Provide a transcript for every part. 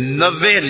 90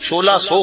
1600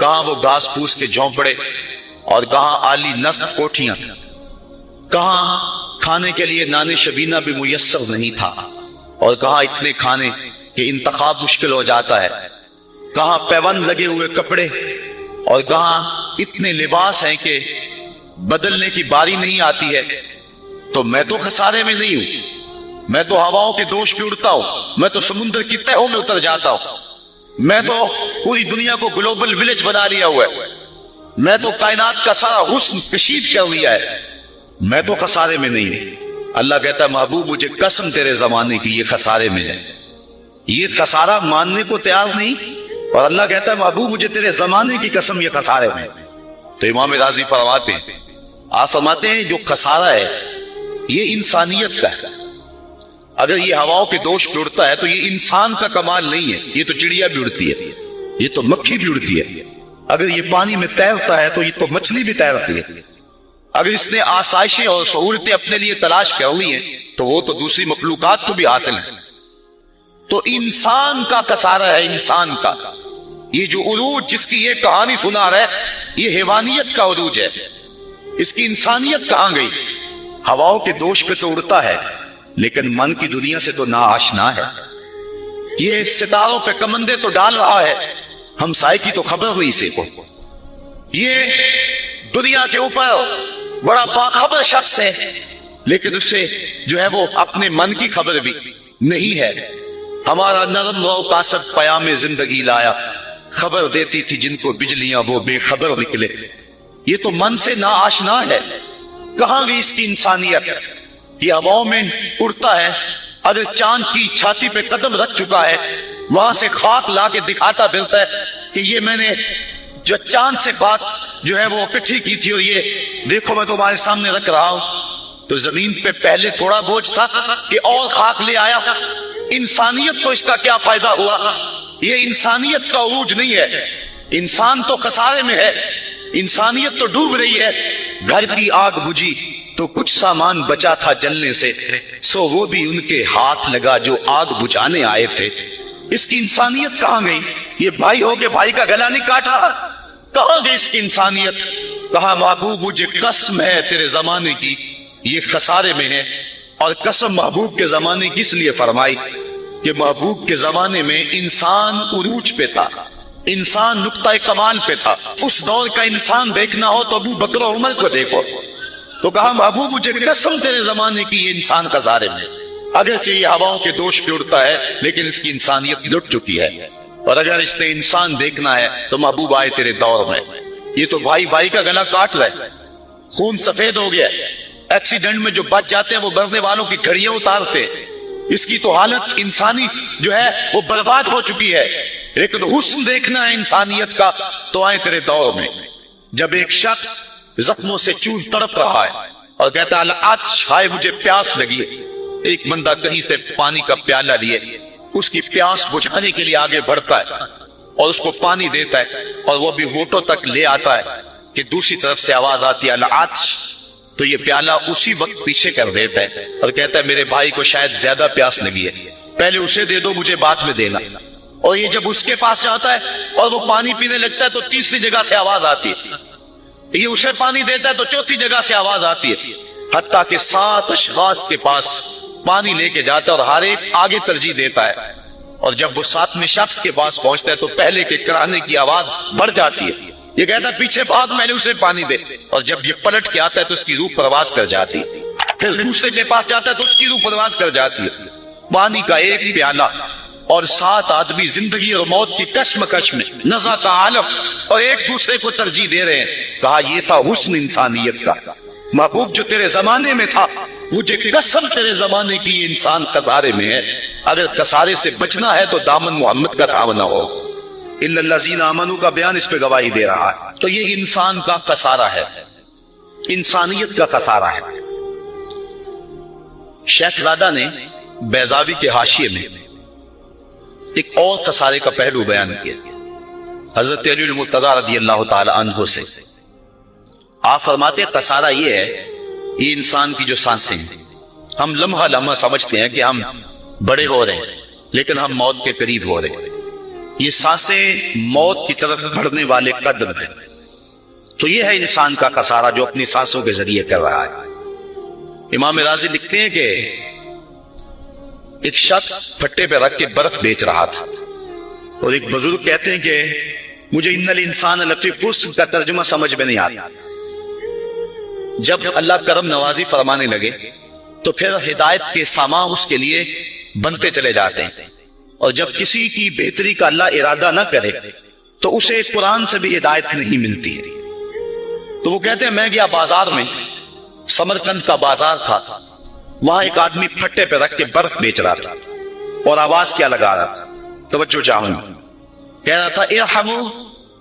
کہاں وہ گھاس پھوس کے جھونپڑے اور کہاں عالی نصب کوٹھیاں، کہاں کھانے کے لیے نان شبینہ بھی میسر نہیں تھا، اور کہاں اتنے کھانے کہ انتخاب مشکل ہو جاتا ہے، کہاں پیوند لگے ہوئے کپڑے اور کہاں اتنے لباس ہیں کہ بدلنے کی باری نہیں آتی ہے۔ تو میں تو خسارے میں نہیں ہوں، میں تو ہواؤں کے دوش پہ اڑتا ہوں، میں تو سمندر کی تہوں میں اتر جاتا ہوں، میں تو پوری دنیا کو گلوبل ولیج بنا لیا ہوا ہے، میں تو کائنات کا سارا حسن کشید کر لیا ہے، میں تو خسارے میں نہیں ہوں۔ اللہ کہتا ہے محبوب مجھے قسم تیرے زمانے کی یہ خسارے میں ہے، یہ خسارہ ماننے کو تیار نہیں، اور اللہ کہتا ہے محبوب مجھے تیرے زمانے کی قسم یہ خسارے میں۔ تو امام راضی فرماتے ہیں، آپ فرماتے ہیں جو خسارہ ہے یہ انسانیت کا ہے۔ اگر یہ ہواؤں کے دوش پہ اڑتا ہے تو یہ انسان کا کمال نہیں ہے، یہ تو چڑیا بھی اڑتی ہے، یہ تو مکھی بھی اڑتی ہے، اگر یہ پانی میں تیرتا ہے تو یہ تو مچھلی بھی تیرتی ہے، اگر اس نے آسائشیں اور سہولتیں اپنے لیے تلاش کر لی ہیں تو وہ تو دوسری مخلوقات کو بھی حاصل ہے۔ تو انسان کا خسارہ ہے، انسان کا یہ جو عروج جس کی یہ کہانی سنا رہا ہے یہ حیوانیت کا عروج ہے، اس کی انسانیت کہاں گئی؟ ہواؤں کے دوش پہ تو اڑتا ہے لیکن من کی دنیا سے تو نا آشنا ہے، یہ ستاروں پہ کمندے تو ڈال رہا ہے، ہمسائے کی تو خبر نہیں اسے کو، یہ دنیا کے اوپر بڑا باخبر شخص ہے لیکن اسے جو ہے وہ اپنے من کی خبر بھی نہیں ہے۔ ہمارا نرم رو کاسب پیام زندگی لایا، خبر دیتی تھی جن کو بجلیاں وہ بے خبر نکلے، یہ تو من سے نا آشنا ہے، کہاں گئی اس کی انسانیت؟ یہ ہواؤں میں اڑتا ہے، اگر چاند کی چھاتی پہ قدم رکھ چکا ہے وہاں سے خاک لا کے دکھاتا پھرتا ہے کہ یہ میں نے جو چاند سے بات جو ہے وہ اکٹھی کی تھی اور یہ دیکھو میں تمہارے سامنے رکھ رہا ہوں۔ تو زمین پہ پہلے تھوڑا بوجھ تھا کہ اور خاک لے آیا، انسانیت کو اس کا کیا فائدہ ہوا؟ یہ انسانیت کا عروج نہیں ہے، انسان تو خسارے میں ہے، انسانیت تو ڈوب رہی ہے۔ گھر کی آگ بجھی تو کچھ سامان بچا تھا جلنے سے، سو وہ بھی ان کے ہاتھ لگا جو آگ بجھانے آئے تھے۔ اس کی انسانیت کہاں گئی؟ یہ بھائی ہو کے بھائی کا گلا نہیں کاٹا، کہاں گئی اس کی انسانیت؟ کہا محبوب مجھے قسم ہے تیرے زمانے کی یہ خسارے میں ہے، اور قسم محبوب کے زمانے کی اس لیے فرمائی کہ محبوب کے زمانے میں انسان عروج پہ تھا، انسان نقطہ کمال پہ تھا۔ اس دور کا انسان دیکھنا ہو تو ابو بکر و عمر کو دیکھو۔ تو کہا محبوب مجھے قسم تیرے زمانے کی یہ انسان خسارے میں، اگرچہ یہ ہواؤں کے دوش پہ اڑتا ہے لیکن اس کی انسانیت لٹ چکی ہے، اور اگر اس نے انسان دیکھنا ہے تو محبوب آئے تیرے دور میں۔ یہ تو بھائی بھائی کا گلا کاٹ رہا ہے، خون سفید ہو گیا، ایکسیڈنٹ میں جو بچ جاتے ہیں وہ مرنے والوں کی گھڑیاں اتارتے، اس کی تو حالت انسانی جو ہے وہ برباد ہو چکی ہے، لیکن حسن دیکھنا ہے انسانیت کا تو آئے تیرے دور میں۔ جب ایک شخص زخموں سے چور تڑپ رہا ہے اور کہتا ہے العطش، ہائے مجھے پیاس لگی ہے، ایک بندہ کہیں سے پانی کا پیالہ لیے اس کی پیاس بجھانے کے لیے آگے بڑھتا ہے اور اس کو پانی دیتا ہے، اور وہ بھی ہونٹوں تک لے آتا ہے کہ دوسری طرف سے آواز آتی ہے العطش، تو یہ پیالہ اسی وقت پیچھے کر دیتا ہے اور کہتا ہے میرے بھائی کو شاید زیادہ پیاس لگی ہے، پہلے اسے دے دو مجھے بعد میں دینا۔ اور یہ جب اس کے پاس جاتا ہے اور وہ پانی پینے لگتا ہے تو تیسری جگہ سے آواز آتی ہے، یہ اسے پانی دیتا ہے تو چوتھی جگہ سے آواز آتی ہے، حتیٰ کہ 7 اشخاص کے پاس پانی لے کے جاتا ہے اور ہر ایک آگے ترجیح دیتا ہے، اور جب وہ 7ویں شخص کے پاس پہنچتا ہے تو پہلے کے کرانے کی آواز بڑھ جاتی ہے، یہ کہتا ہے پیچھے بھاگ میں نے اسے پانی دے، اور جب یہ پلٹ کے آتا ہے تو اس کی روح پرواز کر جاتی ہے، پھر دوسرے کے پاس جاتا ہے تو اس کی روح پرواز کر جاتی ہے۔ پانی کا ایک پیالہ اور 7 آدمی زندگی اور موت کی کشمکش میں نزع کا عالم اور ایک دوسرے کو ترجیح دے رہے ہیں۔ کہا یہ تھا حسن انسانیت کا۔ محبوب جو تیرے زمانے میں تھا مجھے قسم تیرے زمانے کی یہ انسان خسارے میں ہے، اگر خسارے سے بچنا ہے تو دامن محمد کا تھامنا ہو۔ الا الذین آمنوا کا بیان اس پہ گواہی دے رہا ہے۔ تو یہ انسان کا خسارہ ہے، انسانیت کا خسارہ ہے۔ شیخ زادہ نے بیضاوی کے حاشیے میں ایک اور خسارے کا پہلو بیان کیا حضرت علی المرتضیٰ رضی اللہ تعالی عنہ سے۔ آپ فرماتے خسارہ یہ ہے، یہ انسان کی جو سانسیں ہیں، ہم لمحہ لمحہ سمجھتے ہیں کہ ہم بڑے ہو رہے ہیں لیکن ہم موت کے قریب ہو رہے ہیں، یہ سانسیں موت کی طرف بڑھنے والے قدم ہیں. تو یہ ہے انسان کا خسارہ جو اپنی سانسوں کے ذریعے کر رہا ہے. امام راضی لکھتے ہیں کہ ایک شخص پھٹے پہ رکھ کے برف بیچ رہا تھا، اور ایک بزرگ کہتے ہیں کہ مجھے ان الانسان لفی خسر کا ترجمہ سمجھ میں نہیں آتا. جب اللہ کرم نوازی فرمانے لگے تو پھر ہدایت کے سامان اس کے لیے بنتے چلے جاتے ہیں، اور جب کسی کی بہتری کا اللہ ارادہ نہ کرے تو اسے قرآن سے بھی ہدایت نہیں ملتی ہے. تو وہ کہتے ہیں میں گیا بازار میں، سمرقند کا بازار تھا، وہاں ایک آدمی پھٹے پہ رکھ کے برف بیچ رہا تھا اور آواز کیا لگا رہا تھا، توجہ چاہوں گا، کہہ رہا تھا ارحموا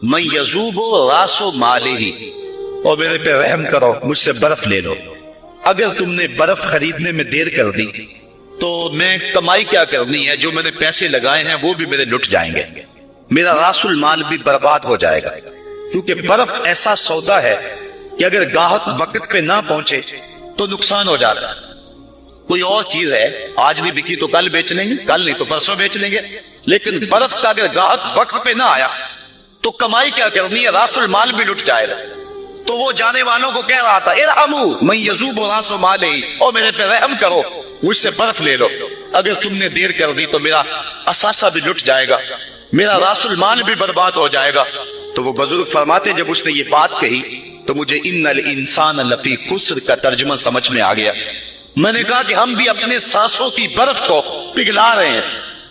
من یذوب راس مالہ، اور میرے پہ رحم کرو، مجھ سے برف لے لو. اگر تم نے برف خریدنے میں دیر کر دی تو میں کمائی کیا کرنی ہے؟ جو میں نے پیسے لگائے ہیں وہ بھی میرے لٹ جائیں گے، میرا راس المال بھی برباد ہو جائے گا. کیونکہ برف ایسا سودا ہے کہ اگر گاہک وقت پہ نہ پہنچے تو نقصان ہو جاتا ہے. کوئی اور چیز ہے آج نہیں بکی تو کل بیچ لیں گے، کل نہیں تو پرسوں بیچ لیں گے، لیکن برف کا اگر گاہک وقت پہ نہ آیا تو کمائی کیا کرنی ہے؟ راس المال بھی لٹ جائے گا. تو وہ جانے والوں کو کہہ رہا تھا ارحموا من یذوب راس مالہ، اور میرے پہ رحم کرو، مجھ سے برف لے لو، اگر تم نے دیر کر دی تو میرا اثاثہ بھی لٹ جائے گا، میرا راس المال بھی برباد ہو جائے گا. تو وہ بزرگ فرماتے جب اس نے یہ بات کہی تو مجھے ان الانسان لفی خسر کا ترجمہ سمجھ میں آ گیا. میں نے کہا کہ ہم بھی اپنے سانسوں کی برف کو پگھلا رہے ہیں،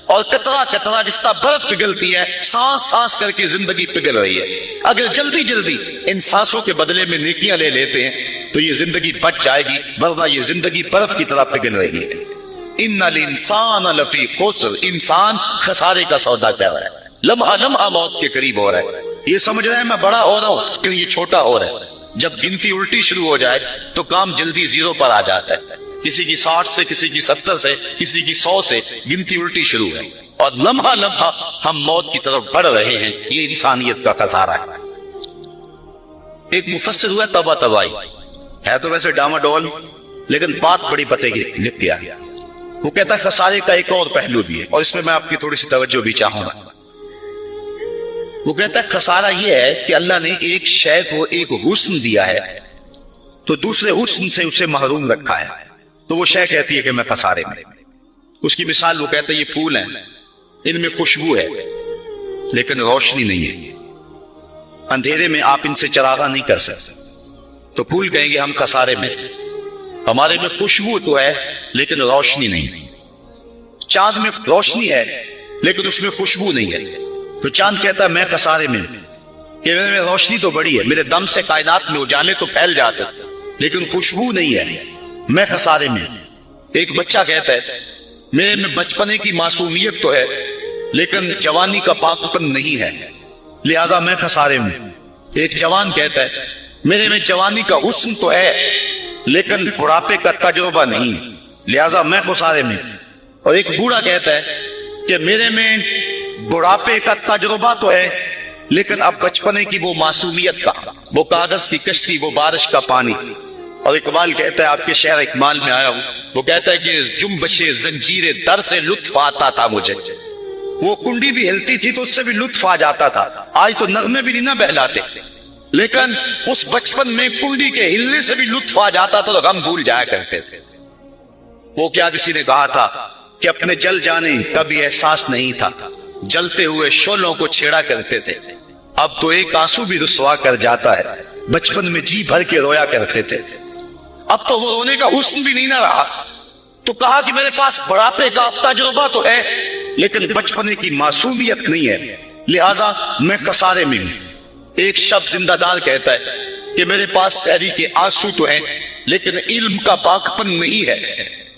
اور قطرہ قطرہ جس طرح برف پگھلتی ہے، سانس سانس کر کے زندگی پگھل رہی ہے. اگر جلدی جلدی ان سانسوں کے بدلے میں نیکیاں لے لیتے ہیں تو یہ زندگی بچ جائے گی، ورنہ یہ زندگی برف کی طرح پگھل رہی ہے. ان الانسان لفی خسر، انسان خسارے کا سودا کر رہا ہے، لمحہ لمحہ موت کے قریب ہو رہا ہے. یہ سمجھ رہے ہیں میں بڑا ہو رہا ہوں کہ یہ چھوٹا ہو رہا ہے. جب گنتی الٹی شروع ہو جائے تو کام جلدی زیرو پر آ جاتا ہے. کسی کی 60 سے، کسی کی 70 سے، کسی کی 100 سے گنتی الٹی شروع ہے، اور لمحہ لمحہ ہم موت کی طرف بڑھ رہے ہیں. یہ انسانیت کا خسارہ ہے. ایک مفسر ہوا طبع طبائی ہے، تو ویسے ڈاما ڈول، لیکن بات بڑی پتے کی لکھ گیا. وہ کہتا ہے خسارے کا ایک اور پہلو بھی ہے، اور اس میں میں آپ کی تھوڑی سی توجہ بھی چاہوں گا. وہ کہتا ہے خسارہ یہ ہے کہ اللہ نے ایک شے کو ایک حسن دیا ہے تو دوسرے حسن سے اسے محروم رکھا ہے، تو وہ شے کہتی ہے کہ میں خسارے میں. اس کی مثال وہ کہتا ہے یہ پھول ہیں، ان میں خوشبو ہے لیکن روشنی نہیں ہے، اندھیرے میں آپ ان سے چراغاں نہیں کر سکتے. تو پھول کہیں گے ہم خسارے میں، ہمارے میں خوشبو تو ہے لیکن روشنی نہیں. چاند میں روشنی ہے لیکن اس میں خوشبو نہیں ہے، تو چاند کہتا ہے میں خسارے میں، کہ میرے میں روشنی تو بڑی ہے، میرے دم سے کائنات میں اجالے تو پھیل جاتے لیکن خوشبو نہیں ہے، میں خسارے میں. ایک بچہ کہتا ہے میرے میں بچپنے کی معصومیت تو ہے لیکن جوانی کا پاک پن نہیں ہے، لہذا میں خسارے میں. ایک جوان کہتا ہے میرے میں جوانی کا حسن تو ہے لیکن بڑھاپے کا تجربہ نہیں، لہذا میں خسارے میں. اور ایک بوڑھا کہتا ہے کہ میرے میں بڑھاپے کا تجربہ تو ہے لیکن اب بچپنے کی وہ معصومیت کا، وہ کاغذ کی کشتی، وہ بارش کا پانی. اور اقبال کہتا ہے، آپ کے شہر اکمال میں آیا ہوں، وہ کہتا ہے کہ جنبش زنجیر در سے لطف آتا تھا مجھے. وہ کنڈی بھی ہلتی تھی تو اس سے بھی لطف آ جاتا تھا. آج تو نغمے بھی نہیں نہ بہلاتے، لیکن اس بچپن میں کنڈی کے ہلنے سے بھی لطف آ جاتا تھا تو غم بھول جایا کرتے تھے. وہ کیا کسی نے کہا تھا کہ اپنے جل جانے کا بھی احساس نہیں تھا، جلتے ہوئے شعلوں کو چھیڑا کرتے تھے. اب تو ایک آنسو بھی رسوا کر جاتا ہے، بچپن میں جی بھر کے رویا کرتے تھے. اب تو وہ رونے کا حسن بھی نہیں نہ رہا. تو کہا کہ میرے پاس بڑھاپے کا تجربہ تو ہے لیکن بچپنے کی معصومیت نہیں ہے، لہذا میں خسارے میں ہوں. ایک شخص زندہ دار کہتا ہے کہ میرے پاس سحری کے آنسو تو ہیں لیکن علم کا پاک پن نہیں ہے.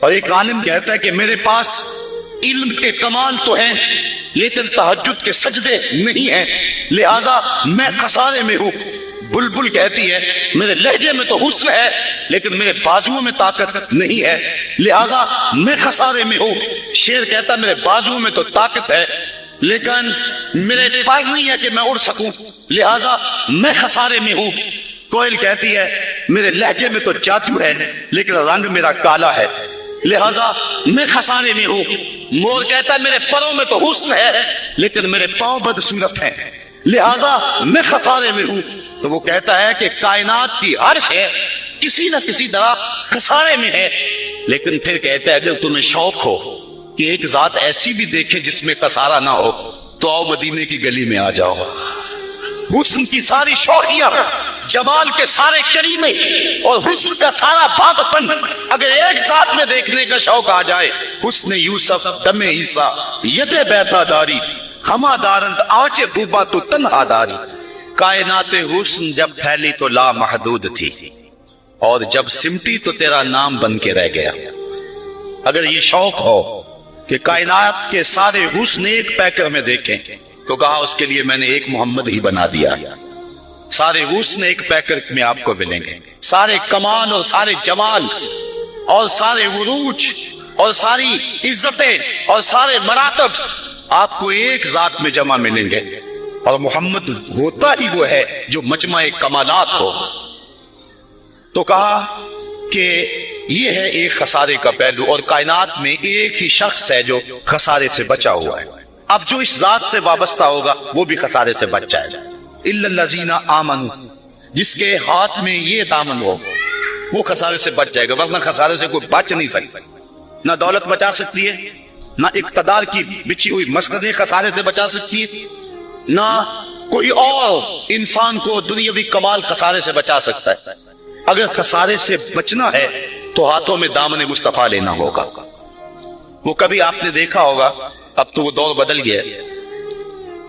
اور ایک عالم کہتا ہے کہ میرے پاس علم کے کمال تو ہیں لیکن تہجد کے سجدے نہیں ہیں، لہذا میں خسارے میں ہوں. بلبل کہتی ہے میرے لہجے میں تو حسن ہے لیکن میرے بازوؤں میں طاقت نہیں ہے، لہذا میں خسارے میں ہوں. شیر کہتا ہے میرے بازوؤں میں تو طاقت ہے لیکن میرے پیر نہیں ہے کہ میں اڑ سکوں، لہذا میں خسارے میں ہوں. کوئل کہتی ہے میرے لہجے میں تو جادو ہے لیکن رنگ میرا کالا ہے، لہذا میں خسارے میں ہوں. مور کہتا ہے میرے پروں میں تو حسن ہے لیکن میرے پاؤں بدصورت ہیں، لہذا میں خسارے میں ہوں. تو وہ کہتا ہے کہ کائنات کی عرش ہے کسی نہ کسی طرح خسارے میں ہے. لیکن پھر کہتا ہے اگر تمہیں شوق ہو کہ ایک ذات ایسی بھی دیکھے جس میں خسارہ نہ ہو تو آؤ مدینے کی گلی میں آ جاؤ. حسن کی ساری شوقیاں، جمال کے سارے کریمے اور حسن کا سارا پاکپن اگر ایک ذات میں دیکھنے کا شوق آ جائے، حسن یوسف دم عیسیٰ ید بیتا داری ہما دارند آنچے خوبا تو تنہا داری. کائنات حسن جب پھیلی تو لا محدود تھی اور جب سمٹی تو تیرا نام بن کے رہ گیا. اگر یہ شوق ہو کہ کائنات کے سارے حسن ایک پیکر میں دیکھیں تو کہا اس کے لیے میں نے ایک محمد ہی بنا دیا. سارے حسن ایک پیکر میں آپ کو ملیں گے، سارے کمال اور سارے جمال اور سارے عروج اور ساری عزتیں اور سارے مراتب آپ کو ایک ذات میں جمع ملیں گے. اور محمد ہوتا ہی وہ ہے جو مجمع کمالات ہو. تو کہا کہ یہ ہے ایک خسارے کا پہلو اور کائنات میں ایک ہی شخص ہے جو خسارے سے بچا ہوا ہے. اب جو اس ذات سے وابستہ ہوگا وہ بھی خسارے سے بچ جائے گا. الا الذین آمنوا، جس کے ہاتھ میں یہ دامن ہو وہ خسارے سے بچ جائے گا، ورنہ خسارے سے کوئی بچ نہیں سکتا. نہ دولت بچا سکتی ہے، نہ اقتدار کی بچھی ہوئی مسندیں خسارے سے بچا سکتی ہے، نہ کوئی اور انسان کو دنیاوی کمال خسارے سے بچا سکتا ہے. اگر خسارے سے بچنا ہے تو ہاتھوں میں دامن مصطفیٰ لینا ہوگا. وہ کبھی آپ نے دیکھا ہوگا، اب تو وہ دور بدل گیا،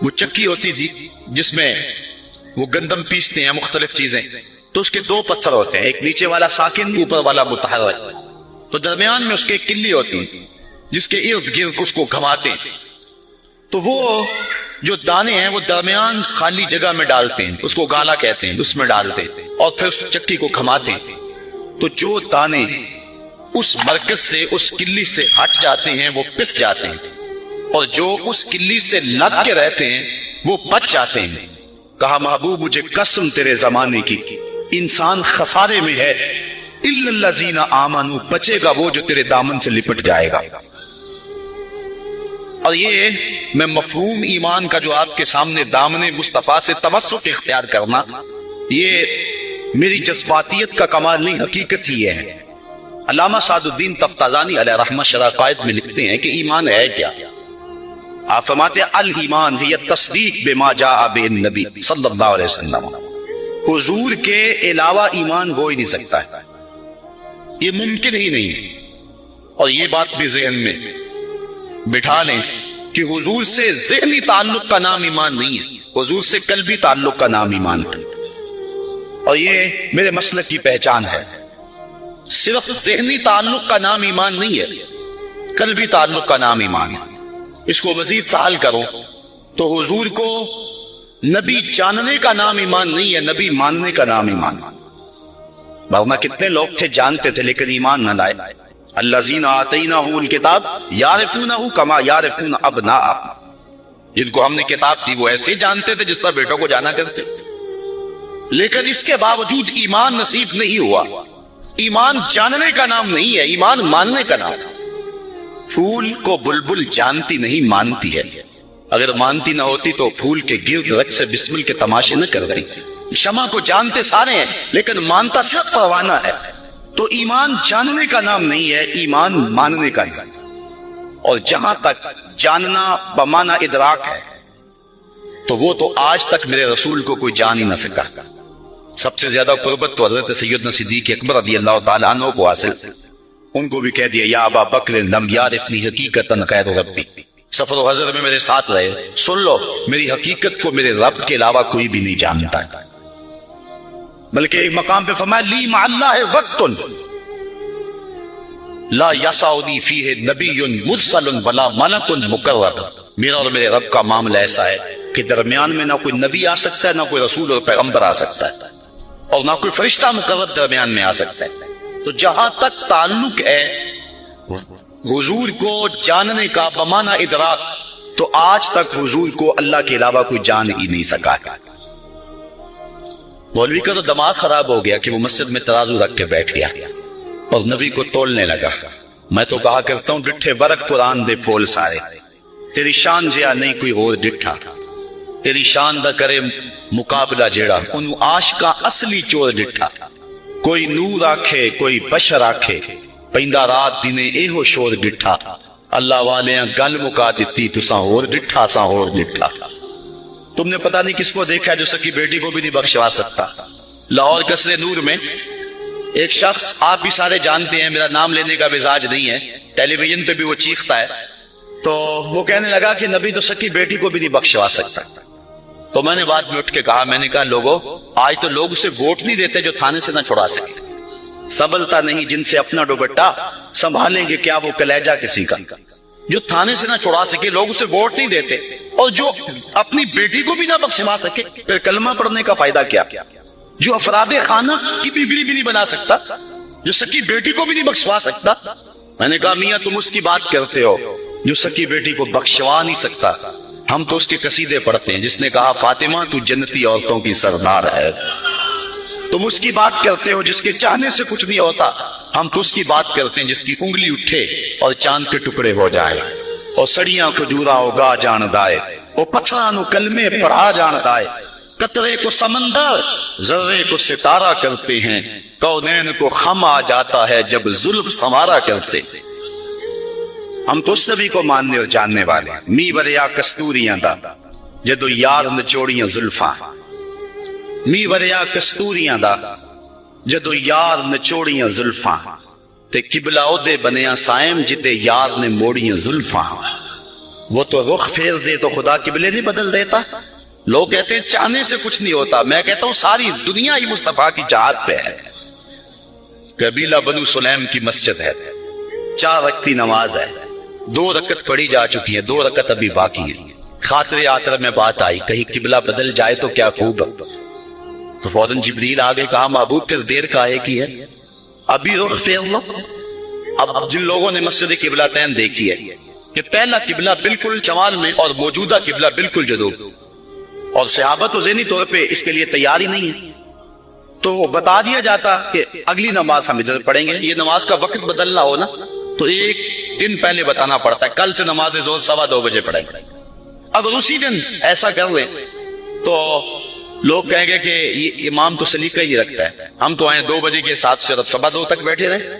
وہ چکی ہوتی تھی جس میں وہ گندم پیستے ہیں مختلف چیزیں، تو اس کے دو پتھر ہوتے ہیں، ایک نیچے والا ساکن اوپر والا متحرک، تو درمیان میں اس کے ایک کلی ہوتی جس کے ارد گرد اس کو گھماتے ہیں. تو وہ جو دانے ہیں وہ درمیان خالی جگہ میں ڈالتے ہیں، اس کو گالا کہتے ہیں، اس میں ڈالتے ہیں اور پھر اس چکی کو گھماتے ہیں. تو جو دانے اس مرکز سے اس کلی سے ہٹ جاتے ہیں وہ پس جاتے ہیں، اور جو اس کلی سے لگ کے رہتے ہیں وہ بچ جاتے ہیں. کہا محبوب مجھے قسم تیرے زمانے کی، انسان خسارے میں ہے. الا الذین آمنوا، بچے گا وہ جو تیرے دامن سے لپٹ جائے گا. اور یہ میں مفہوم ایمان کا جو آپ کے سامنے دامن مصطفیٰ سے تمسک اختیار کرنا، یہ میری جذباتیت کا کمال نہیں، حقیقت ہی ہے. علامہ سعد الدین تفتازانی علیہ رحمہ شرح قائد میں لکھتے ہیں کہ ایمان ہے کیا؟ آپ فرماتے ہیں الایمان ہی التصدیق بما جاء به النبی صلی اللہ علیہ وسلم. حضور کے علاوہ ایمان ہو ہی نہیں سکتا ہے، یہ ممکن ہی نہیں ہے. اور یہ بات بھی ذہن میں بٹھا لیں کہ حضور سے ذہنی تعلق کا نام ایمان نہیں ہے، حضور سے قلبی تعلق کا نام ایمان ہے. اور یہ میرے مسلک کی پہچان ہے. صرف ذہنی تعلق کا نام ایمان نہیں ہے، قلبی تعلق کا نام ایمان ہے. اس کو مزید سہل کرو تو حضور کو نبی جاننے کا نام ایمان نہیں ہے، نبی ماننے کا نام ایمان. ورنہ کتنے لوگ تھے جانتے تھے لیکن ایمان نہ لائے. الذین آتیناہم الکتاب یعرفونہ کما یعرفون ابناءہم، جن کو ہم نے کتاب دی وہ ایسے جانتے تھے جس طرح بیٹوں کو جانا کرتے تھے، لیکن اس کے باوجود ایمان نصیب نہیں ہوا. ایمان جاننے کا نام نہیں ہے، ایمان ماننے کا نام. پھول کو بلبل جانتی نہیں مانتی ہے، اگر مانتی نہ ہوتی تو پھول کے گرد رقص سے بسمل کے تماشے نہ کرتی. شمع کو جانتے سارے ہیں لیکن مانتا صرف پروانہ ہے. تو ایمان جاننے کا نام نہیں ہے، ایمان ماننے کا نام. اور جہاں تک جاننا بمانا ادراک ہے تو وہ تو آج تک میرے رسول کو کوئی جان ہی نہ سکا. سب سے زیادہ قربت تو حضرت سیدنا صدیق اکبر رضی اللہ تعالیٰ عنہ کو حاصل. ان کو بھی کہہ دیا یا ابا بکر لم یعرفنی حقیقتا غیر ربی، سفر و حضر میں میرے ساتھ رہے، سن لو میری حقیقت کو میرے رب کے علاوہ کوئی بھی نہیں جانتا. بلکہ ایک مقام پہ فرمایا لی مع اللہ وقت لا یسعنی فیہ نبی مرسل ولا ملک مقرب. میرا اور میرے رب کا معاملہ ایسا ہے کہ درمیان میں نہ کوئی نبی آ سکتا ہے، نہ کوئی رسول اور پیغمبر آ سکتا ہے، اور نہ کوئی فرشتہ مقرب درمیان میں آ سکتا ہے. تو جہاں تک تعلق ہے حضور کو جاننے کا بمانا ادراک، تو آج تک حضور کو اللہ کے علاوہ کوئی جان ہی نہیں سکا. مولوی کا تو دماغ خراب ہو گیا کہ وہ مسجد میں ترازو رکھ کے بیٹھ گیا اور نبی کو تولنے لگا. میں تو کہا کرتا ہوں ڈٹھے برق قرآن دے پھول سارے، تیری شان جیا نہیں کوئی اور ڈٹھا، تیری شان دا کرے مقابلہ جیڑا انہوں عاشقاں اصلی چور ڈٹھا، کوئی نور آکھے کوئی بشر آکھے پیندہ رات دینے اے ہو شور ڈٹھا، اللہ والیاں گل مکا دیتی تساں اور ڈٹھا ساں اور ڈٹھا۔ تم نے پتہ نہیں کس کو دیکھا ہے جو سکی بیٹی کو بھی نہیں بخشوا سکتا۔ لاہور قصر نور میں ایک شخص، آپ بھی سارے جانتے ہیں، میرا نام لینے کا مزاج نہیں ہے، ٹیلی ویژن پہ بھی وہ چیختا ہے، تو وہ کہنے لگا کہ نبی تو سکی بیٹی کو بھی نہیں بخشوا سکتا۔ تو میں نے بعد میں اٹھ کے کہا، میں نے کہا لوگوں آج تو لوگ اسے ووٹ نہیں دیتے جو تھانے سے نہ چھڑا سکے، سنبھلتا نہیں جن سے اپنا دوپٹہ سنبھالیں گے کیا وہ کلیجہ کسی کا، جو تھانے سے نہ چھڑا سکے لوگ اسے ووٹ نہیں دیتے، اور جو اپنی بیٹی کو بھی نہ بخشوا سکے پھر کلمہ پڑھنے کا فائدہ کیا، جو افراد خانہ کی بگڑی بھی نہیں بنا سکتا، جو سکی بیٹی کو بھی نہیں بخشوا سکتا۔ میں نے کہا میاں تم اس کی بات کرتے ہو جو سکی بیٹی کو بخشوا نہیں سکتا، ہم تو اس کے قصیدے پڑھتے ہیں جس نے کہا فاطمہ تو جنتی عورتوں کی سردار ہے۔ تم اس کی بات کرتے ہو جس کے چاہنے سے کچھ نہیں ہوتا، ہم تو اس کی بات کرتے ہیں جس کی انگلی اٹھے اور چاند کے ٹکڑے ہو جائے، اور سڑیاں کھجورا اگا جان دائے، اور پتھرانو کلمے پڑھا جان دائے، قطرے کو سمندر ذرے کو ستارہ کرتے ہیں، کونین کو خم آ جاتا ہے جب زلف سنوارا کرتے۔ ہم تو اس نبی کو ماننے اور جاننے والے، می وریا کستوریاں دا جدو یار نچوڑیاں زلفاں، می وریا کستوریاں دا جدو یار نچوڑیاں زلفاں، تے قبلہ اودے بنیا سائم جتے یار نے موڑیاں زلفاں۔ وہ تو رخ پھیر دے تو خدا قبلے نہیں بدل دیتا۔ لوگ کہتے ہیں چاہنے سے کچھ نہیں ہوتا، میں کہتا ہوں ساری دنیا ہی مصطفیٰ کی چاہت پہ ہے۔ قبیلہ بنو سلیم کی مسجد ہے، 4 رکعتی نماز ہے، 2 رکعت پڑھی جا چکی ہے، 2 رکعت ابھی باقی ہے۔ خاطر آتر میں بات آئی کہیں قبلہ بدل جائے تو کیا خوب، تو فوراً جبریل آگے کہا محبوب پھر دیر کاہے کی ہے، ابھی رخ پھیر لو۔ اب جن لوگوں نے مسجد قبلتین دیکھی ہے کہ پہلا قبلہ بالکل شمال میں اور موجودہ قبلہ بالکل جنوب، اور صحابہ تو ذہنی طور پہ اس کے لیے تیار ہی نہیں ہے، تو بتا دیا جاتا کہ اگلی نماز ہم ادھر پڑھیں گے۔ یہ نماز کا وقت بدلنا ہو نا تو 1 دن پہلے بتانا پڑتا ہے، کل سے نماز ظہر 2:15 بجے پڑھیں گے۔ اگر اسی دن ایسا کر لیں تو لوگ کہیں گے کہ یہ امام تو سلیقہ ہی رکھتا ہے، ہم تو آئے 2 بجے کے ساتھ سے 2:15 تک بیٹھے رہے۔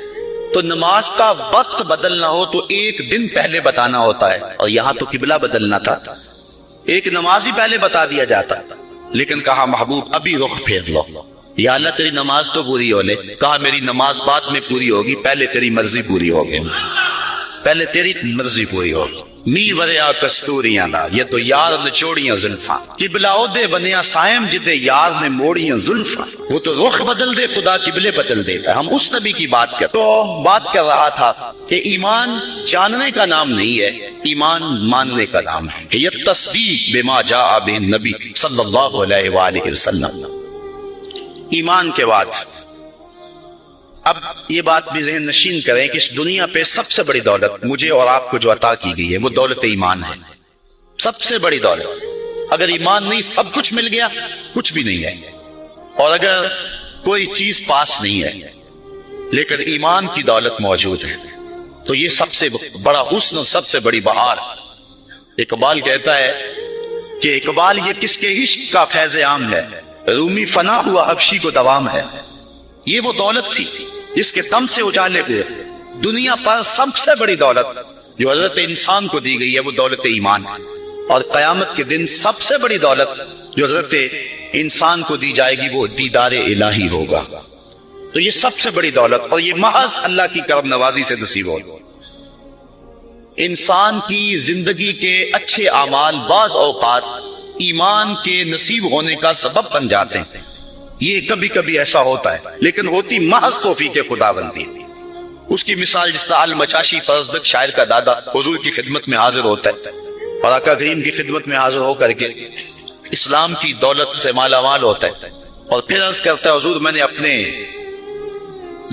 تو نماز کا وقت بدلنا ہو تو 1 دن پہلے بتانا ہوتا ہے، اور یہاں تو قبلہ بدلنا تھا، ایک نماز ہی پہلے بتا دیا جاتا، لیکن کہا محبوب ابھی رخ پھیر لو۔ یا اللہ تیری نماز تو پوری ہو لے، کہا میری نماز بعد میں پوری ہوگی، پہلے تیری مرضی پوری ہوگی، پہلے تیری مرضی پوری ہوگی۔ می وریا کستوریاں دا یہ تو یار نچوڑیاں زلفاں، قبلہ اودے بنیا سائم جتے یار نے موڑیاں زلفاں۔ وہ تو رخ بدل دے خدا قبلے بدل دیتا ہے۔ ہم اس نبی کی بات کر تو بات کر رہا تھا کہ ایمان جاننے کا نام نہیں ہے، ایمان ماننے کا نام ہے۔ یہ تصدیق بما جاء بہ نبی صلی اللہ علیہ وآلہ وسلم۔ ایمان کے بعد اب یہ بات بھی ذہن نشین کریں کہ اس دنیا پہ سب سے بڑی دولت مجھے اور آپ کو جو عطا کی گئی ہے وہ دولت ایمان ہے، سب سے بڑی دولت۔ اگر ایمان نہیں سب کچھ مل گیا کچھ بھی نہیں ہے، اور اگر کوئی چیز پاس نہیں ہے لیکن ایمان کی دولت موجود ہے تو یہ سب سے بڑا حسن اور سب سے بڑی بہار۔ اقبال کہتا ہے کہ اقبال یہ کس کے عشق کا فیض عام ہے، رومی فنا ہوا حبشی کو دوام ہے۔ یہ وہ دولت تھی جس کے دم سے اجالے ہوئے دنیا پر سب سے بڑی دولت جو حضرت انسان کو دی گئی ہے وہ دولت ایمان، اور قیامت کے دن سب سے بڑی دولت جو حضرت انسان کو دی جائے گی وہ دیدار الہی ہوگا۔ تو یہ سب سے بڑی دولت، اور یہ محض اللہ کی کرم نوازی سے نصیب ہوگا۔ انسان کی زندگی کے اچھے اعمال بعض اوقات ایمان کے نصیب ہونے کا سبب بن جاتے ہیں۔ یہ کبھی کبھی ایسا ہوتا ہے لیکن ہوتی محض توفیق خداوندی۔ اس کی مثال جس طرح المچاشی فرزدق شاعر کا دادا حضور کی خدمت میں حاضر ہوتا ہے اور آقا کریم کی خدمت میں حاضر ہو کر کے اسلام کی دولت سے مالا مال ہوتا ہے، اور پھر عرض کرتا ہے حضور میں نے اپنے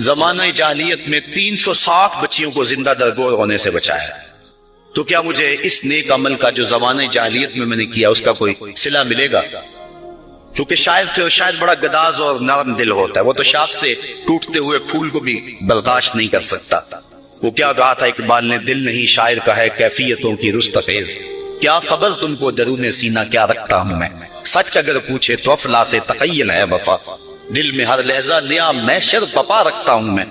زمانہ جاہلیت میں 360 بچیوں کو زندہ درگور ہونے سے بچایا، تو کیا مجھے اس نیک عمل کا جو زمانہ جاہلیت میں نے کیا اس کا کوئی صلہ ملے گا؟ کیونکہ شاید بڑا گداز اور نرم دل ہوتا ہے، وہ تو شاخ سے ٹوٹتے ہوئے پھول کو بھی برداشت نہیں کر سکتا، وہ کیا کہا تھا اقبال نے؟ دل نہیں شاعر کا ہے کیفیتوں کی رستخیز، کیا خبر تم کو درون سینہ کیا رکھتا ہوں میں، سچ اگر پوچھے تو افلا سے تخیل ہے وفا، دل میں ہر لہجہ نیا محشر پپا رکھتا ہوں میں،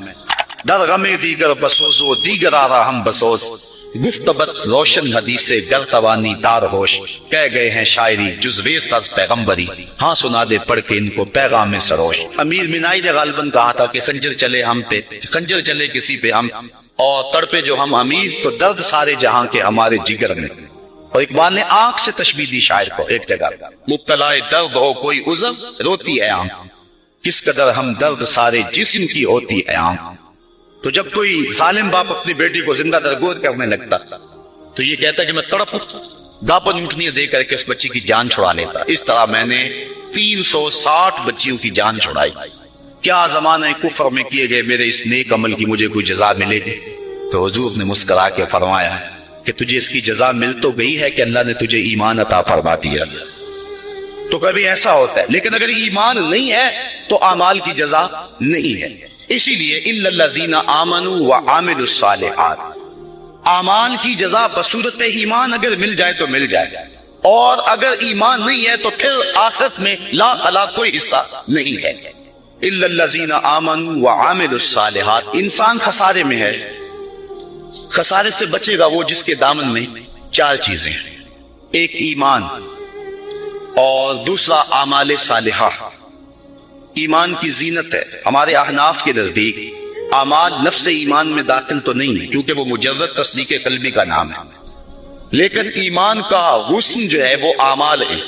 در غم دیگر بسوز و دیگر آرا ہم بسوز، گفتبت روشن حدیث گر توانی تار ہوش، کہہ گئے ہیں شاعری جزویست از پیغمبری، ہاں سنا دے پڑھ کے ان کو پیغام سروش۔ امیر منائی نے غالباً کہا تھا کہ خنجر چلے ہم پہ، خنجر چلے کسی پہ ہم، اور تڑپے جو ہم امیر تو درد سارے جہاں کے ہمارے جگر میں۔ اور اقبال نے آنکھ سے تشبیہ دی شاعر کو ایک جگہ، مبتلا درد ہو کوئی عذر روتی ہے آنکھ، کس قدر ہم درد سارے جسم کی ہوتی ہے آنکھ۔ تو جب کوئی ظالم باپ اپنی بیٹی کو زندہ درگور کرنے لگتا تو یہ کہتا کہ میں تڑپ گاپن اٹھنی دے کر کے اس بچی کی جان چھڑا لیتا، اس طرح میں نے 360 بچیوں کی جان چھڑائی، کیا زمانہ کفر میں کیے گئے میرے اس نیک عمل کی مجھے کوئی جزا ملے گی؟ تو حضور نے مسکرا کے فرمایا کہ تجھے اس کی جزا مل تو گئی ہے کہ اللہ نے تجھے ایمان عطا فرما دیا۔ تو کبھی ایسا ہوتا ہے، لیکن اگر ایمان نہیں ہے تو اعمال کی جزا نہیں ہے۔ اسی لیے الا الذین آمنوا وعملوا الصالحات، اعمال کی جزا بصورت ایمان اگر مل جائے تو مل جائے، اور اگر ایمان نہیں ہے تو پھر آخرت میں لا خلا کوئی حصہ نہیں ہے۔ الا الذین آمنوا وعملوا الصالحات، انسان خسارے میں ہے۔ خسارے سے بچے گا وہ جس کے دامن میں 4 چیزیں ہیں، ایک ایمان، اور دوسرا اعمال صالحہ۔ ایمان کی زینت ہے، ہمارے احناف کے نزدیک اعمال نفس ایمان میں داخل تو نہیں ہے کیونکہ وہ مجرد تصدیق قلبی کا نام ہے، لیکن ایمان کا حسن جو ہے وہ اعمال ہے۔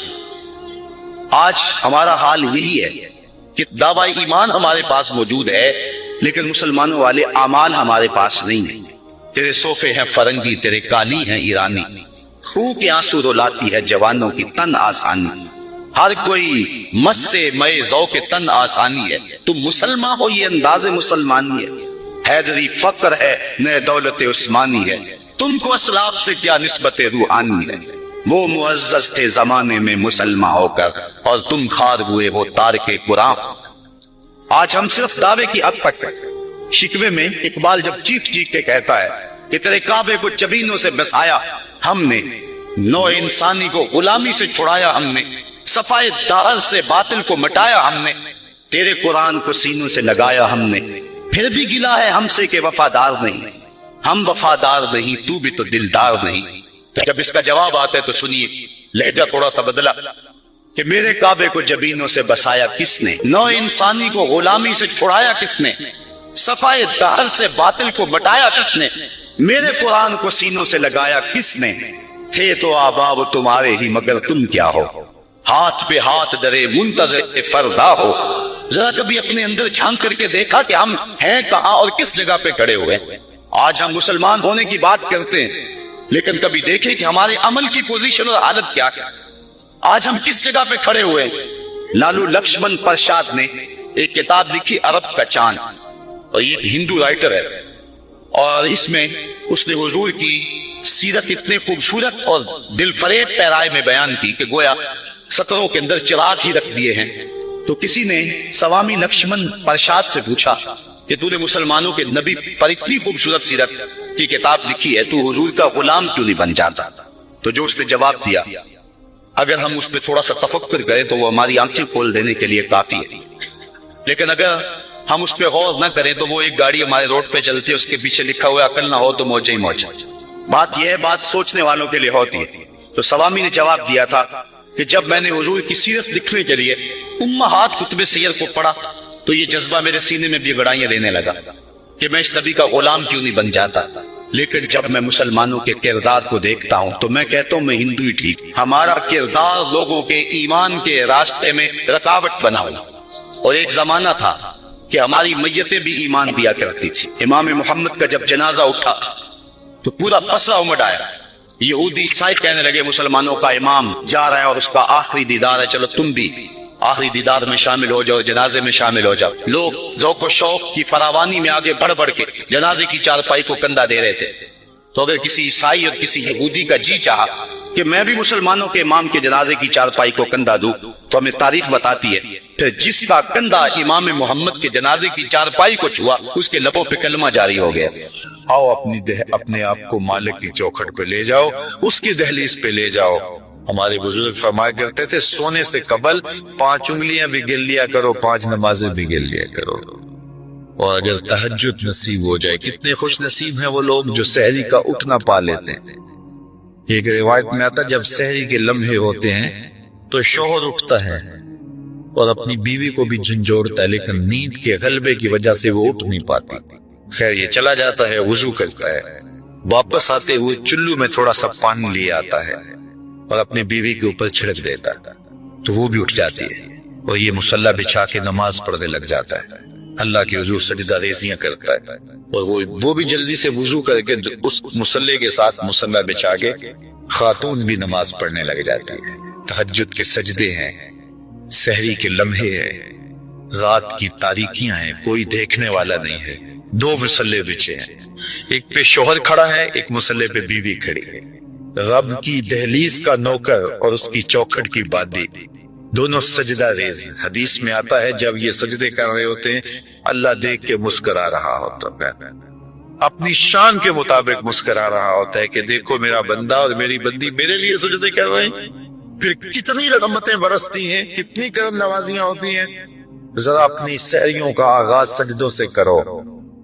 آج ہمارا حال یہی ہے کہ دعوی ایمان ہمارے پاس موجود ہے لیکن مسلمانوں والے اعمال ہمارے پاس نہیں ہیں۔ تیرے صوفے ہیں فرنگی، تیرے کالی ہیں ایرانی، خون کے آنسو رلاتی ہے جوانوں کی تن آسانی، ہر کوئی مس سے مئے ذوق تن آسانی ہے، تم مسلمان ہو یہ انداز مسلمانی ہے، حیدری فقر ہے نئے دولت عثمانی ہے، تم کو اسلاف سے کیا نسبت روحانی ہے، وہ معزز تھے زمانے میں مسلمان ہو کر اور تم خار ہوئے وہ تارک قرآن۔ آج ہم صرف دعوے کی حد تک ہے۔ شکوے میں اقبال جب چیخ چیخ کے کہتا ہے کہ تیرے کعبے کو جبینوں سے بسایا ہم نے، نو انسانی کو غلامی سے چھڑایا ہم نے، صفائے دار سے باطل کو مٹایا ہم نے، تیرے قرآن کو سینوں سے لگایا ہم نے، پھر بھی گلا ہے ہم سے کہ وفادار نہیں، ہم وفادار نہیں تو بھی تو دلدار نہیں۔ تو جب اس کا جواب آتا ہے تو سنیے، لہجہ تھوڑا سا بدلا کہ میرے کعبے کو جبینوں سے بسایا کس نے، نو انسانی کو غلامی سے چھڑایا کس نے، صفائے دار سے باطل کو مٹایا کس نے، میرے قرآن کو سینوں سے لگایا کس نے، تھے تو آباب تمہارے ہی مگر تم کیا ہو، ہاتھ پہ ہاتھ درے منتظر فردا ہو۔ ذرا کبھی اپنے اندر جھانک کر کے دیکھا کہ ہم ہیں کہاں اور کس جگہ پہ کھڑے ہوئے ہیں۔ آج ہم مسلمان ہونے کی بات کرتے ہیں لیکن کبھی دیکھیں کہ ہمارے عمل کی پوزیشن اور حالت کیا ہے، آج ہم کس جگہ پہ کھڑے ہوئے ہیں۔ لالو لکشمن پرشاد نے ایک کتاب لکھی عرب کا چاند، اور یہ ہندو رائٹر ہے، اور اس میں اس نے حضور کی سیرت اتنے خوبصورت اور دل فریب پیرائے میں بیان کی کہ گویا سطروں کے اندر چراغ ہی رکھ دیے ہیں۔ تو کسی نے سوامی لکشمن پرشاد سے پوچھا کہ تو نے مسلمانوں کے نبی پر اتنی خوبصورت سیرت کی کتاب لکھی ہے، تو حضور کا غلام کیوں نہیں بن جاتا؟ تو جو اس نے جواب دیا، اگر ہم اس پہ تھوڑا سا تفکر کریں تو وہ ہماری آنکھیں کھول دینے کے لیے کافی ہے، لیکن اگر ہم اس پہ غور نہ کریں تو وہ ایک گاڑی ہمارے روڈ پہ چلتی ہے، اس کے پیچھے لکھا ہوا عقل نہ ہو تو موجہ ہی موجہ۔ بات یہ ہے، بات سوچنے والوں کے لیے ہوتی ہے۔ تو سوامی نے جواب دیا تھا کہ جب میں نے حضور کی سیرت لکھنے کے لیے امہات کتب سیر کو پڑھا تو یہ جذبہ میرے سینے میں بھی گڑائیاں دینے لگا کہ میں اس نبی کا غلام کیوں نہیں بن جاتا۔ لیکن جب میں مسلمانوں کے کردار کو دیکھتا ہوں تو میں کہتا ہوں میں ہندو ہی ٹھیک، ہمارا کردار لوگوں کے ایمان کے راستے میں رکاوٹ بنا ہوا۔ اور ایک زمانہ تھا کہ ہماری میتیں بھی ایمان دیا کرتی تھی۔ امام محمد کا جب جنازہ اٹھا تو پورا پسرا امڑ آیا، یہودی عیسائی کہنے لگے مسلمانوں کا امام جا رہا ہے اور اس کا آخری دیدار ہے، چلو تم بھی آخری دیدار میں شامل ہو جاؤ، جنازے میں شامل ہو جاؤ۔ لوگ ذوق و شوق کی فراوانی میں آگے بڑھ بڑھ کے جنازے کی چارپائی کو کندھا دے رہے تھے۔ تو اگر کسی عیسائی اور کسی یہودی کا جی چاہا کہ میں بھی مسلمانوں کے امام کے جنازے کی چارپائی کو کندھا دوں تو ہمیں تاریخ بتاتی ہے پھر جس کا کندھا امام محمد کے جنازے کی چارپائی کو چھوا اس کے لبوں پہ کلمہ جاری ہو گیا۔ آؤ اپنے آپ کو مالک کی چوکھٹ پہ لے جاؤ، اس کی دہلیز پہ لے جاؤ۔ ہمارے بزرگ فرمایا کرتے تھے سونے سے قبل 5 انگلیاں بھی گن لیا کرو، 5 نمازیں بھی گن لیا کرو۔ اور اگر تہجد نصیب ہو جائے، کتنے خوش نصیب ہیں وہ لوگ جو سحری کا اٹھنا پا لیتے ہیں۔ ایک روایت میں آتا جب سحری کے لمحے ہوتے ہیں تو شوہر اٹھتا ہے اور اپنی بیوی کو بھی جھنجھوڑتا ہے، لیکن نیند کے غلبے کی وجہ سے وہ اٹھ نہیں پاتی۔ خیر یہ چلا جاتا ہے، وضو کرتا ہے، واپس آتے ہوئے چلو میں تھوڑا سا پانی لے آتا ہے اور اپنی بیوی کے اوپر چھڑک دیتا ہے تو وہ بھی اٹھ جاتی ہے اور یہ مصلی بچھا کے نماز پڑھنے لگ جاتا ہے، اللہ کی حضور سجدہ ریزیاں کرتا ہے، اور وہ بھی جلدی سے وضو کر کے اس مصلی کے ساتھ مصلی بچھا کے خاتون بھی نماز پڑھنے لگ جاتی ہے۔ تہجد کے سجدے ہیں، سحری کے لمحے ہیں، رات کی تاریکیاں ہیں، کوئی دیکھنے والا نہیں ہے، 2 مصلی بچھے ہیں، ایک پہ شوہر کھڑا ہے، ایک مصلی پہ بیوی کھڑی ہے، رب کی دہلیز کا نوکر اور اس کی چوکھٹ کی بادی، دونوں سجدہ ریز۔ حدیث میں آتا ہے جب یہ سجدے کر رہے ہوتے ہیں اللہ دیکھ کے مسکرا رہا ہوتا ہے، اپنی شان کے مطابق مسکرا رہا ہوتا ہے کہ دیکھو میرا بندہ اور میری بندی میرے لیے سجدے کر رہے ہیں۔ پھر کتنی رحمتیں برستی ہیں، کتنی کرم نوازیاں ہوتی ہیں۔ ذرا اپنی سحریوں کا آغاز سجدوں سے کرو،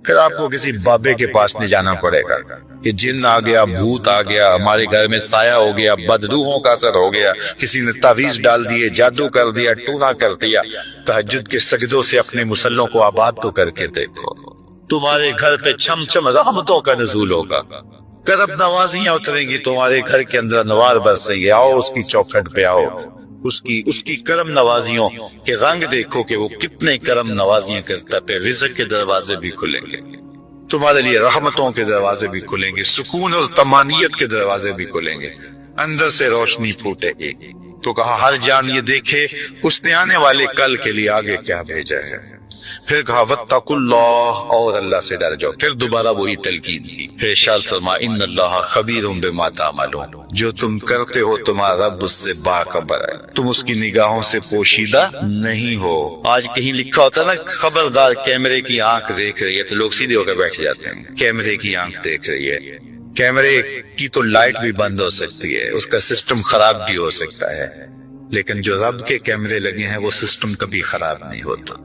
پھر آپ کو کسی بابے کے پاس نہیں جانا پڑے گا کہ جن آ گیا، بھوت آ گیا، ہمارے گھر میں سایہ ہو گیا، بدروحوں کا اثر ہو گیا، کسی نے تعویذ ڈال دیے، جادو کر دیا، ٹونا کر دیا۔ تہجد کے سجدوں سے اپنے مسلوں کو آباد تو کر کے دیکھو، تمہارے گھر پہ چھم چھم رحمتوں کا نزول ہوگا، کرم نوازیاں اتریں گی تمہارے گھر کے اندر، نوار برسے گی۔ آؤ اس کی چوکھٹ پہ آؤ، اس کی کرم نوازیوں کے رنگ دیکھو کہ وہ کتنے کرم نوازیاں کرتا، پہ رزق کے دروازے بھی کھلیں گے تمہارے لیے، رحمتوں کے دروازے بھی کھلیں گے، سکون اور طمانینت کے دروازے بھی کھلیں گے، اندر سے روشنی پھوٹے گی۔ تو کہا ہر جان یہ دیکھے اس نے آنے والے کل کے لیے آگے کیا بھیجا ہے۔ پھر کہا واتقوا اللہ، اور اللہ سے ڈر جاؤ۔ پھر دوبارہ وہی تلقین کی، پھر ارشاد فرمایا ان اللہ خبیر بما تعملون، جو تم کرتے ہو تمہارا رب اس سے باخبر ہے، تم اس کی نگاہوں سے پوشیدہ نہیں ہو۔ آج کہیں لکھا ہوتا ہے نا خبردار کیمرے کی آنکھ دیکھ رہی ہے، تو لوگ سیدھے ہو کے بیٹھ جاتے ہیں، کیمرے کی آنکھ دیکھ رہی ہے۔ کیمرے کی تو لائٹ بھی بند ہو سکتی ہے، اس کا سسٹم خراب بھی ہو سکتا ہے، لیکن جو رب کے کیمرے لگے ہیں وہ سسٹم کبھی خراب نہیں ہوتا۔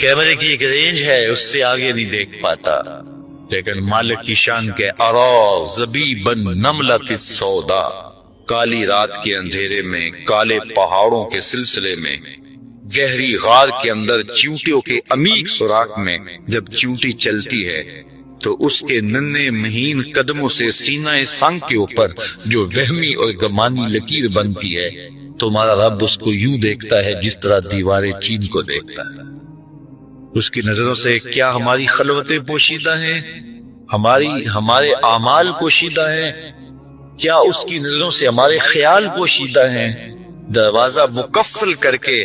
کیمرے کی ایک رینج ہے، اس سے آگے نہیں دیکھ پاتا، لیکن مالک کی شان کے ارا زبیبن نملۃ السودا، کالی رات کے اندھیرے میں، کالے پہاڑوں کے سلسلے میں، گہری غار کے اندر چیونٹیوں کے عمیق سوراخ میں جب چیونٹی چلتی ہے تو اس کے ننھے مہین قدموں سے سینہ سنگ کے اوپر جو وہمی اور گمانی لکیر بنتی ہے، تمہارا رب اس کو یوں دیکھتا ہے جس طرح دیوار چین کو دیکھتا ہے۔ اس کی نظروں سے کیا ہماری خلوتیں پوشیدہ ہیں، ہمارے اعمال پوشیدہ ہیں، کیا اس کی نظروں سے ہمارے خیال پوشیدہ ہیں؟ دروازہ مقفل کر کے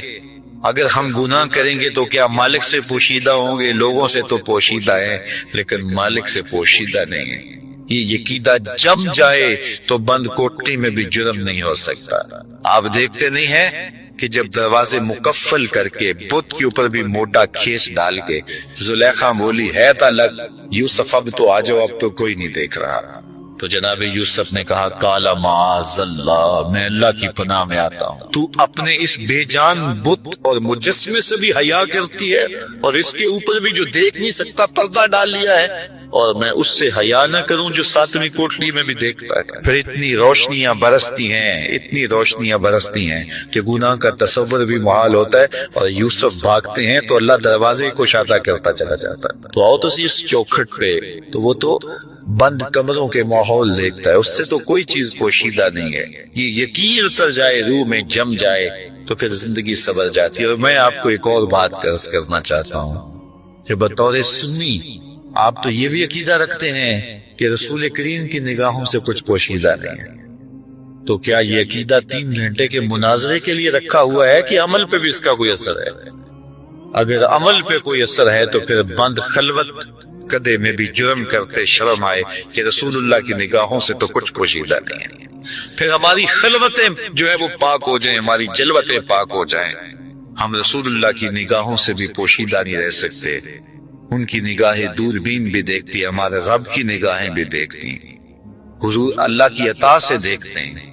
اگر ہم گناہ کریں گے تو کیا مالک سے پوشیدہ ہوں گے؟ لوگوں سے تو پوشیدہ ہیں لیکن مالک سے پوشیدہ نہیں ہیں۔ یہ عقیدہ جم جائے تو بند کوٹری میں بھی جرم نہیں ہو سکتا۔ آپ دیکھتے نہیں ہیں کہ جب دروازے مقفل کر کے بت کے اوپر بھی موٹا کھیس ڈال کے زلیخا بولی ہے تا لگ یوسف اب تو آ جاؤ، اب تو کوئی نہیں دیکھ رہا، تو جناب یوسف نے کہا کالا معاذ اللہ، میں اللہ کی پناہ میں آتا ہوں، تو اپنے اس بے جان بت اور مجسمے سے بھی حیا کرتی ہے اور اس کے اوپر بھی جو دیکھ نہیں سکتا پردہ ڈال لیا ہے، اور میں اس سے حیا نہ کروں جو 7ویں کوٹری میں بھی دیکھتا ہے۔ پھر اتنی روشنیاں برستی ہیں کہ گناہ کا تصور بھی محال ہوتا ہے، اور یوسف بھاگتے ہیں تو اللہ دروازے کو کشادہ کرتا چلا جاتا ہے۔ تو آؤ تو اس چوکھٹ پہ، تو وہ تو بند کمروں کے ماحول دیکھتا ہے، اس سے تو کوئی چیز پوشیدہ نہیں ہے۔ یہ یقین اتر جائے، روح میں جم جائے تو پھر زندگی سنور جاتی ہے۔ اور میں آپ کو ایک اور بات عرض کرنا چاہتا ہوں کہ بطور سنی آپ تو یہ بھی عقیدہ رکھتے ہیں کہ رسول کریم کی نگاہوں سے کچھ پوشیدہ نہیں ہے، تو کیا یہ عقیدہ 3 گھنٹے کے مناظرے کے لیے رکھا ہوا ہے کہ عمل پہ بھی اس کا کوئی اثر ہے؟ اگر عمل پہ کوئی اثر ہے تو پھر بند خلوت کدے میں بھی جرم کرتے شرم آئے کہ رسول اللہ کی نگاہوں سے تو کچھ پوشیدہ نہیں ہے۔ پھر ہماری خلوتیں جو ہے وہ پاک ہو جائیں، ہماری جلوتیں پاک ہو جائیں، ہم رسول اللہ کی نگاہوں سے بھی پوشیدہ نہیں رہ سکتے۔ ان کی نگاہیں دوربین بھی دیکھتی، ہمارے رب کی نگاہیں بھی دیکھتی، حضور اللہ کی عطا سے دیکھتے ہیں۔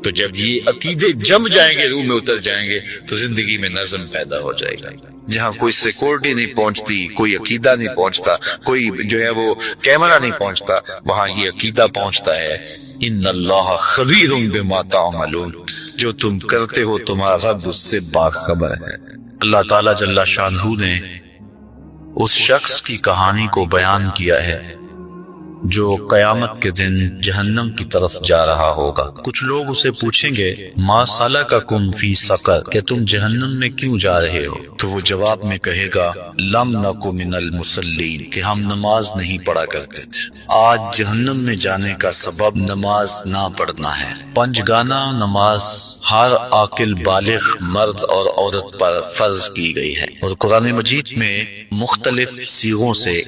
تو جب یہ عقیدے جم جائیں گے، روح میں اتر جائیں گے، تو زندگی میں نظم پیدا ہو جائے گا۔ جہاں کوئی سیکورٹی نہیں پہنچتی، کوئی عقیدہ نہیں پہنچتا، کوئی جو ہے وہ کیمرہ نہیں پہنچتا، وہاں یہ عقیدہ پہنچتا ہے، ان اللہ خبیر بما تعملون، جو تم کرتے ہو تمہارا رب اس سے باخبر ہے۔ اللہ تعالیٰ جل شانہ نے اس شخص کی کہانی کو بیان کیا ہے جو قیامت کے دن جہنم کی طرف جا رہا ہوگا۔ کچھ لوگ اسے پوچھیں گے ما سلککم فی سقر، کہ تم جہنم میں کیوں جا رہے ہو؟ تو وہ جواب میں کہے گا لم نک من المصلین، کہ ہم نماز نہیں پڑھا کرتے تھے۔ آج جہنم میں جانے کا سبب نماز نہ پڑھنا ہے۔ پنجگانہ نماز ہر عاقل بالغ مرد اور عورت پر فرض کی گئی ہے، اور قرآن مجید میں مختلف صیغوں سے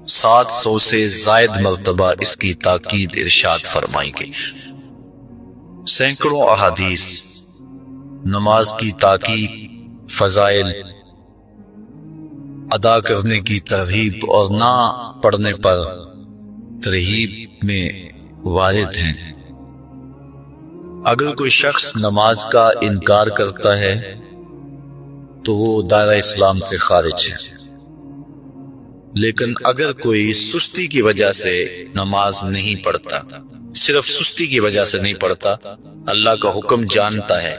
700 سے زائد مرتبہ اس کی تاکید ارشاد فرمائی گئی۔ سینکڑوں احادیث نماز کی تاکید، فضائل، ادا کرنے کی ترغیب اور نہ پڑھنے پر ترغیب میں وارد ہیں۔ اگر کوئی شخص نماز کا انکار کرتا ہے تو وہ دائرہ اسلام سے خارج ہے، لیکن اگر کوئی سستی کی وجہ سے نماز نہیں پڑھتا، صرف سستی کی وجہ سے نہیں پڑھتا، اللہ کا حکم جانتا ہے،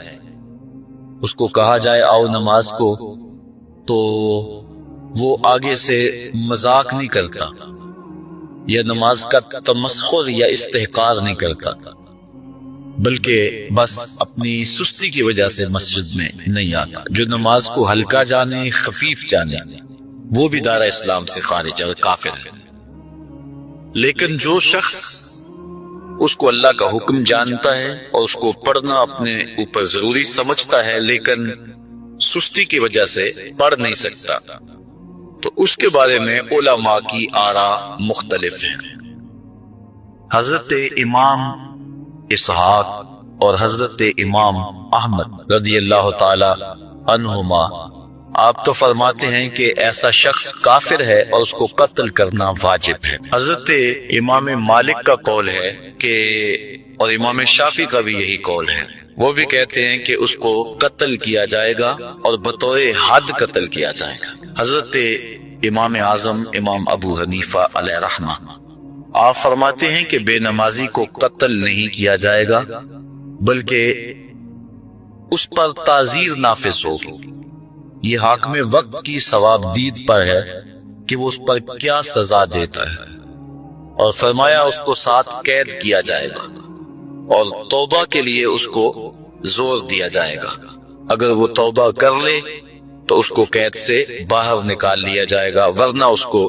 اس کو کہا جائے آؤ نماز کو، تو وہ آگے سے مذاق نہیں کرتا یا نماز کا تمسخر یا استحقار نہیں کرتا، بلکہ بس اپنی سستی کی وجہ سے مسجد میں نہیں آتا۔ جو نماز کو ہلکا جانے، خفیف جانے، وہ بھی دائرہ اسلام سے خارج ہے، کافر ہے۔ لیکن جو شخص اس کو اللہ کا حکم جانتا ہے اور اس کو پڑھنا اپنے اوپر ضروری سمجھتا ہے، لیکن سستی کی وجہ سے پڑھ نہیں سکتا، تو اس کے بارے میں علماء کی آراء مختلف ہیں۔ حضرت امام اسحاق اور حضرت امام احمد رضی اللہ تعالی عنہما آپ تو فرماتے ہیں کہ ایسا شخص کافر ہے اور اس کو قتل کرنا واجب ہے۔ حضرت امام مالک کا قول ہے کہ، اور امام شافعی کا بھی یہی قول ہے، وہ بھی کہتے ہیں کہ اس کو قتل کیا جائے گا اور بطور حد قتل کیا جائے گا۔ حضرت امام اعظم امام ابو حنیفہ علیہ رحمہ آپ فرماتے ہیں کہ بے نمازی کو قتل نہیں کیا جائے گا، بلکہ اس پر تعزیر نافذ ہوگی۔ یہ حاکم وقت کی ثواب دید پر ہے کہ وہ اس پر کیا سزا دیتا ہے، اور فرمایا اس کو 7 قید کیا جائے گا اور توبہ کے لیے اس کو زور دیا جائے گا۔ اگر وہ توبہ کر لے تو اس کو قید سے باہر نکال لیا جائے گا، ورنہ اس کو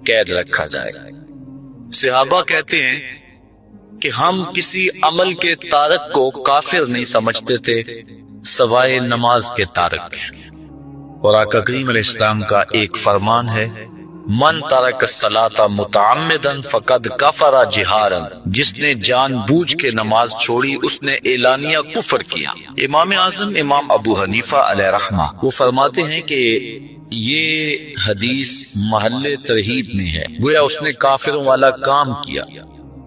قید رکھا جائے گا۔ صحابہ کہتے ہیں کہ ہم کسی عمل کے تارک کو کافر نہیں سمجھتے تھے سوائے نماز کے تارک کے۔ اور آقا کریم علیہ السلام کا ایک فرمان ہے من ترک الصلاۃ متعمدا فقد کفر جہارا، جس نے جان بوجھ کے نماز چھوڑی اس نے اعلانیہ کفر کیا۔ امام اعظم امام ابو حنیفہ علیہ رحمہ وہ فرماتے ہیں کہ یہ حدیث محل ترہیب میں ہے، گویا اس نے کافروں والا کام کیا،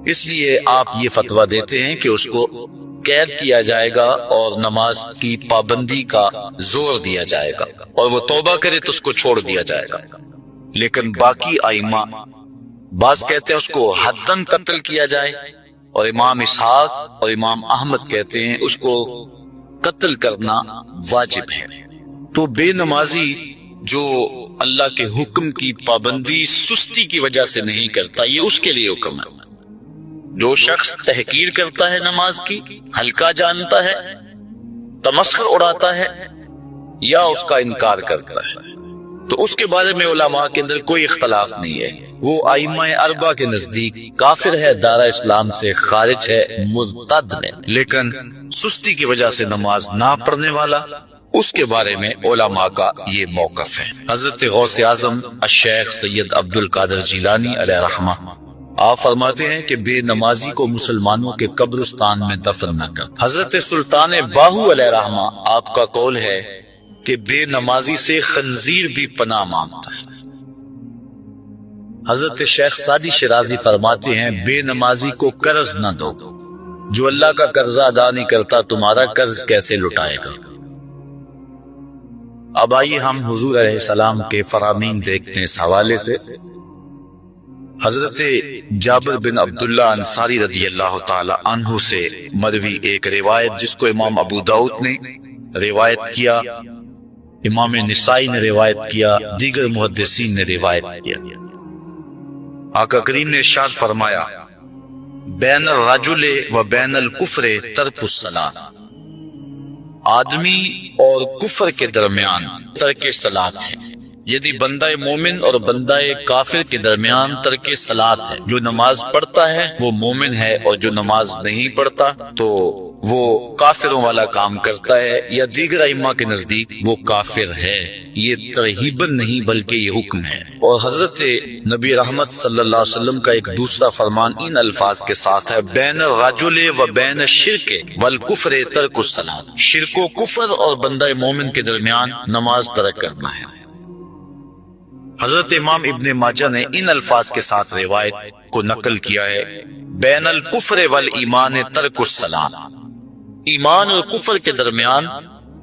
اس لیے آپ یہ فتویٰ دیتے ہیں کہ اس کو قید کیا جائے گا اور نماز کی پابندی کا زور دیا جائے گا، اور وہ توبہ کرے تو اس کو چھوڑ دیا جائے گا۔ لیکن باقی ائمہ بعض کہتے ہیں اس کو حداً قتل کیا جائے، اور امام اسحاق اور امام احمد کہتے ہیں اس کو قتل کرنا واجب ہے۔ تو بے نمازی جو اللہ کے حکم کی پابندی سستی کی وجہ سے نہیں کرتا، یہ اس کے لیے حکم ہے۔ جو شخص تحقیر کرتا ہے نماز کی، ہلکا جانتا ہے، تمسخر اڑاتا ہے یا اس کا انکار کرتا ہے، تو اس کے بارے میں علماء کے اندر کوئی اختلاف نہیں ہے، وہ ائمہ اربعہ کے نزدیک کافر ہے، دائرہ اسلام سے خارج ہے، مرتد ہے۔ لیکن سستی کی وجہ سے نماز نہ پڑھنے والا، اس کے بارے میں علماء کا یہ موقف ہے۔ حضرت غوث اعظم الشیخ سید عبد القادر جیلانی علیہ رحمہ آپ فرماتے ہیں کہ بے نمازی کو مسلمانوں کے قبرستان میں دفن نہ کر۔ حضرت سلطان باہو علیہ رحمہ آپ کا قول ہے کہ بے نمازی سے خنزیر بھی پناہ مانگتا ہے۔ حضرت شیخ سعدی شرازی فرماتے ہیں بے نمازی کو قرض نہ دو، جو اللہ کا قرضہ ادا نہیں کرتا تمہارا قرض کیسے لٹائے گا۔ اب آئیے ہم حضور علیہ السلام کے فرامین دیکھتے ہیں اس حوالے سے۔ حضرت جابر بن عبداللہ انصاری رضی اللہ تعالی عنہ سے مروی ایک روایت جس کو امام ابو داؤد نے روایت کیا، امام نسائی نے روایت کیا، دیگر محدثین نے روایت کیا۔ آقا کریم نے ارشاد فرمایا بین الرجل و بین الکفر ترک الصلاۃ، آدمی اور کفر کے درمیان ترک صلاۃ ہے، یعنی بندہ مومن اور بندہ کافر کے درمیان ترک صلاۃ ہے۔ جو نماز پڑھتا ہے وہ مومن ہے، اور جو نماز نہیں پڑھتا تو وہ کافروں والا کام کرتا ہے، یا دیگر ائمہ کے نزدیک وہ کافر ہے۔ یہ ترہیباً نہیں بلکہ یہ حکم ہے۔ اور حضرت نبی رحمت صلی اللہ علیہ وسلم کا ایک دوسرا فرمان ان الفاظ کے ساتھ ہے بین الرجل و بین الشرک والکفر ترک الصلاۃ، شرک و کفر اور بندہ مومن کے درمیان نماز ترک کرنا ہے۔ حضرت امام ابن ماجہ نے ان الفاظ کے ساتھ روایت کو نقل کیا ہے بین الکفر والایمان ترک الصلاۃ، ایمان اور کفر کے درمیان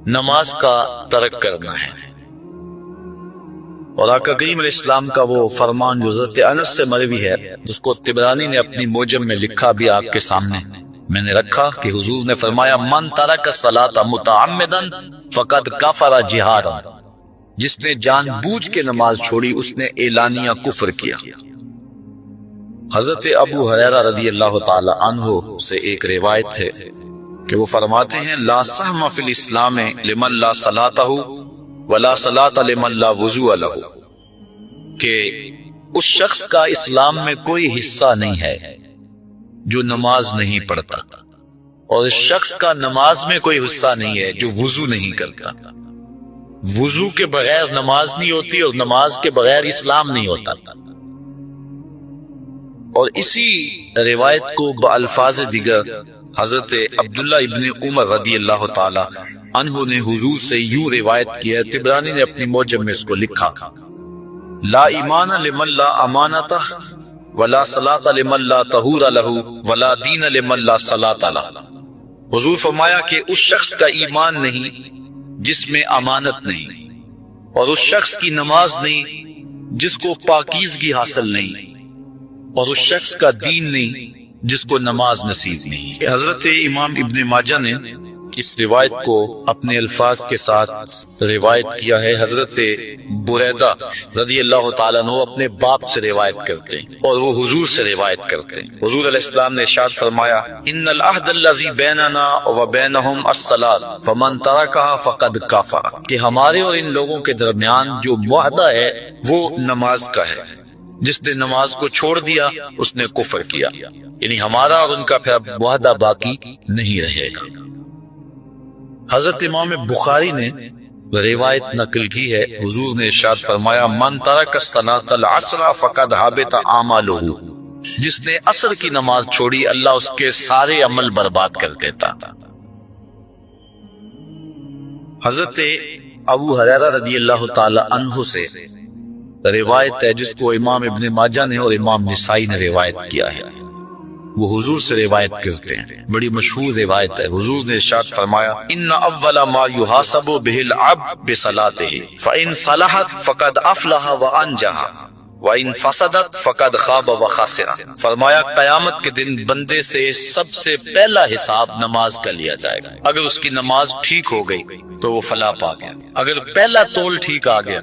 نماز کا ترک کرنا ہے۔ اور آقا کریم علیہ السلام کا وہ فرمان جو حضرت انس سے مروی ہے، جس کو طبرانی نے اپنی موجم میں لکھا بھی آپ کے سامنے میں نے رکھا، کہ حضور نے فرمایا من ترک الصلاۃ متعمدا فقد کفر جہارا، جس نے جان بوجھ کے نماز چھوڑی اس نے اعلانیہ کفر کیا۔ حضرت ابو ہریرہ رضی اللہ تعالی عنہ سے ایک روایت ہے کہ وہ فرماتے ہیں لا سہم فی الاسلام لمن لا صلاۃ ولا صلاۃ لمن لا وضوء لہ، کہ اس شخص کا اسلام میں کوئی حصہ نہیں ہے جو نماز نہیں پڑھتا، اور اس شخص کا نماز میں کوئی حصہ نہیں ہے جو وضو نہیں کرتا۔ وضو کے بغیر نماز نہیں ہوتی، اور نماز کے بغیر اسلام نہیں ہوتا۔ اور اسی روایت کو بالفاظ دیگر حضرت عبداللہ ابن عمر رضی اللہ تعالی عنہ نے حضور سے یوں روایت کیا، طبرانی نے اپنی موجم میں اس کو لکھا لا ایمان لمن لا امانتہ ولا صلاۃ لمن لا طہور لہ ولا دین لمن لا صلاۃ لہ۔ حضور فرمایا کہ اس شخص کا ایمان نہیں جس میں امانت نہیں، اور اس شخص کی نماز نہیں جس کو پاکیزگی حاصل نہیں، اور اس شخص کا دین نہیں جس کو نماز نصیب نہیں۔ حضرت امام ابن ماجہ نے اس روایت کو اپنے الفاظ کے ساتھ روایت کیا ہے۔ حضرت بریدہ رضی اللہ تعالیٰ عنہ اپنے باپ سے روایت کرتے ہیں اور وہ حضور سے روایت کرتے ہیں۔ حضور علیہ السلام نے ارشاد فرمایا ان العہد الذی بیننا وبینہم الصلاۃ فمن ترکہا فقد کفر، کہ ہمارے اور ان لوگوں کے درمیان جو معاہدہ ہے وہ نماز کا ہے، جس نے نماز کو چھوڑ دیا اس نے کفر کیا، یعنی ہمارا اور ان کا پھر اب معاہدہ باقی نہیں رہے گا۔ حضرت امام بخاری نے روایت نقل کی ہے، حضور نے ارشاد فرمایا من ترک الصلاۃ العصر فقد حبط اعمالہ، جس نے عصر کی نماز چھوڑی اللہ اس کے سارے عمل برباد کر دیتا۔ حضرت ابو ہریرہ رضی اللہ تعالی عنہ سے روایت ہے جس کو امام ابن ماجہ نے اور امام نسائی نے روایت کیا ہے، وہ حضور سے روایت کرتے ہیں، بڑی مشہور روایت ہے۔ حضور نے ارشاد فرمایا ان اول ما يحاسب به العبد بصلاته فان صلحت فقد افلح وانجح وان فسدت فقد خاب وخسر۔ فرمایا قیامت کے دن بندے سے سب سے پہلا حساب نماز کا لیا جائے گا، اگر اس کی نماز ٹھیک ہو گئی تو وہ فلاح پا گیا، اگر پہلا تول ٹھیک آ گیا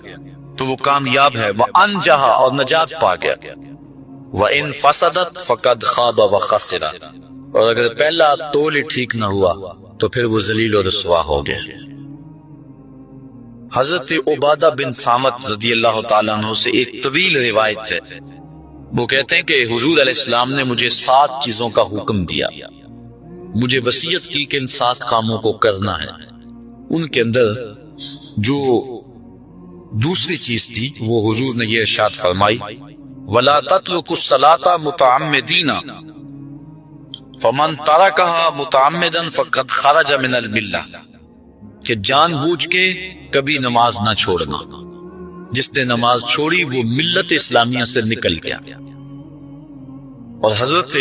تو وہ کامیاب ہے، وانجح اور نجات پا گیا، وَإِن فَسَدَتْ فَقَدْ خَابَ وَخَسِرَ، اور اگر پہلا تول ہی ٹھیک نہ ہوا تو پھر وہ ذلیل و رسوا ہو گیا۔ حضرت عبادہ بن صامت رضی اللہ تعالیٰ عنہ سے ایک طویل روایت ہے، وہ کہتے ہیں کہ حضور علیہ السلام نے مجھے 7 چیزوں کا حکم دیا، مجھے وصیت کی کہ ان 7 کاموں کو کرنا ہے۔ ان کے اندر جو دوسری چیز تھی وہ حضور نے یہ ارشاد فرمائی وَلَا تَتْرُكُوا الصَّلَاةَ مُتَعَمِّدِينَ فَمَن تَرَكَهَا مُتَعَمِّدًا فَقَدْ خَرَجَ مِنَ الْمِلَّةِ، کہ جان بوجھ کے کبھی نماز نہ چھوڑنا، جس نے نماز چھوڑی وہ ملت اسلامیہ سے نکل گیا۔ اور حضرت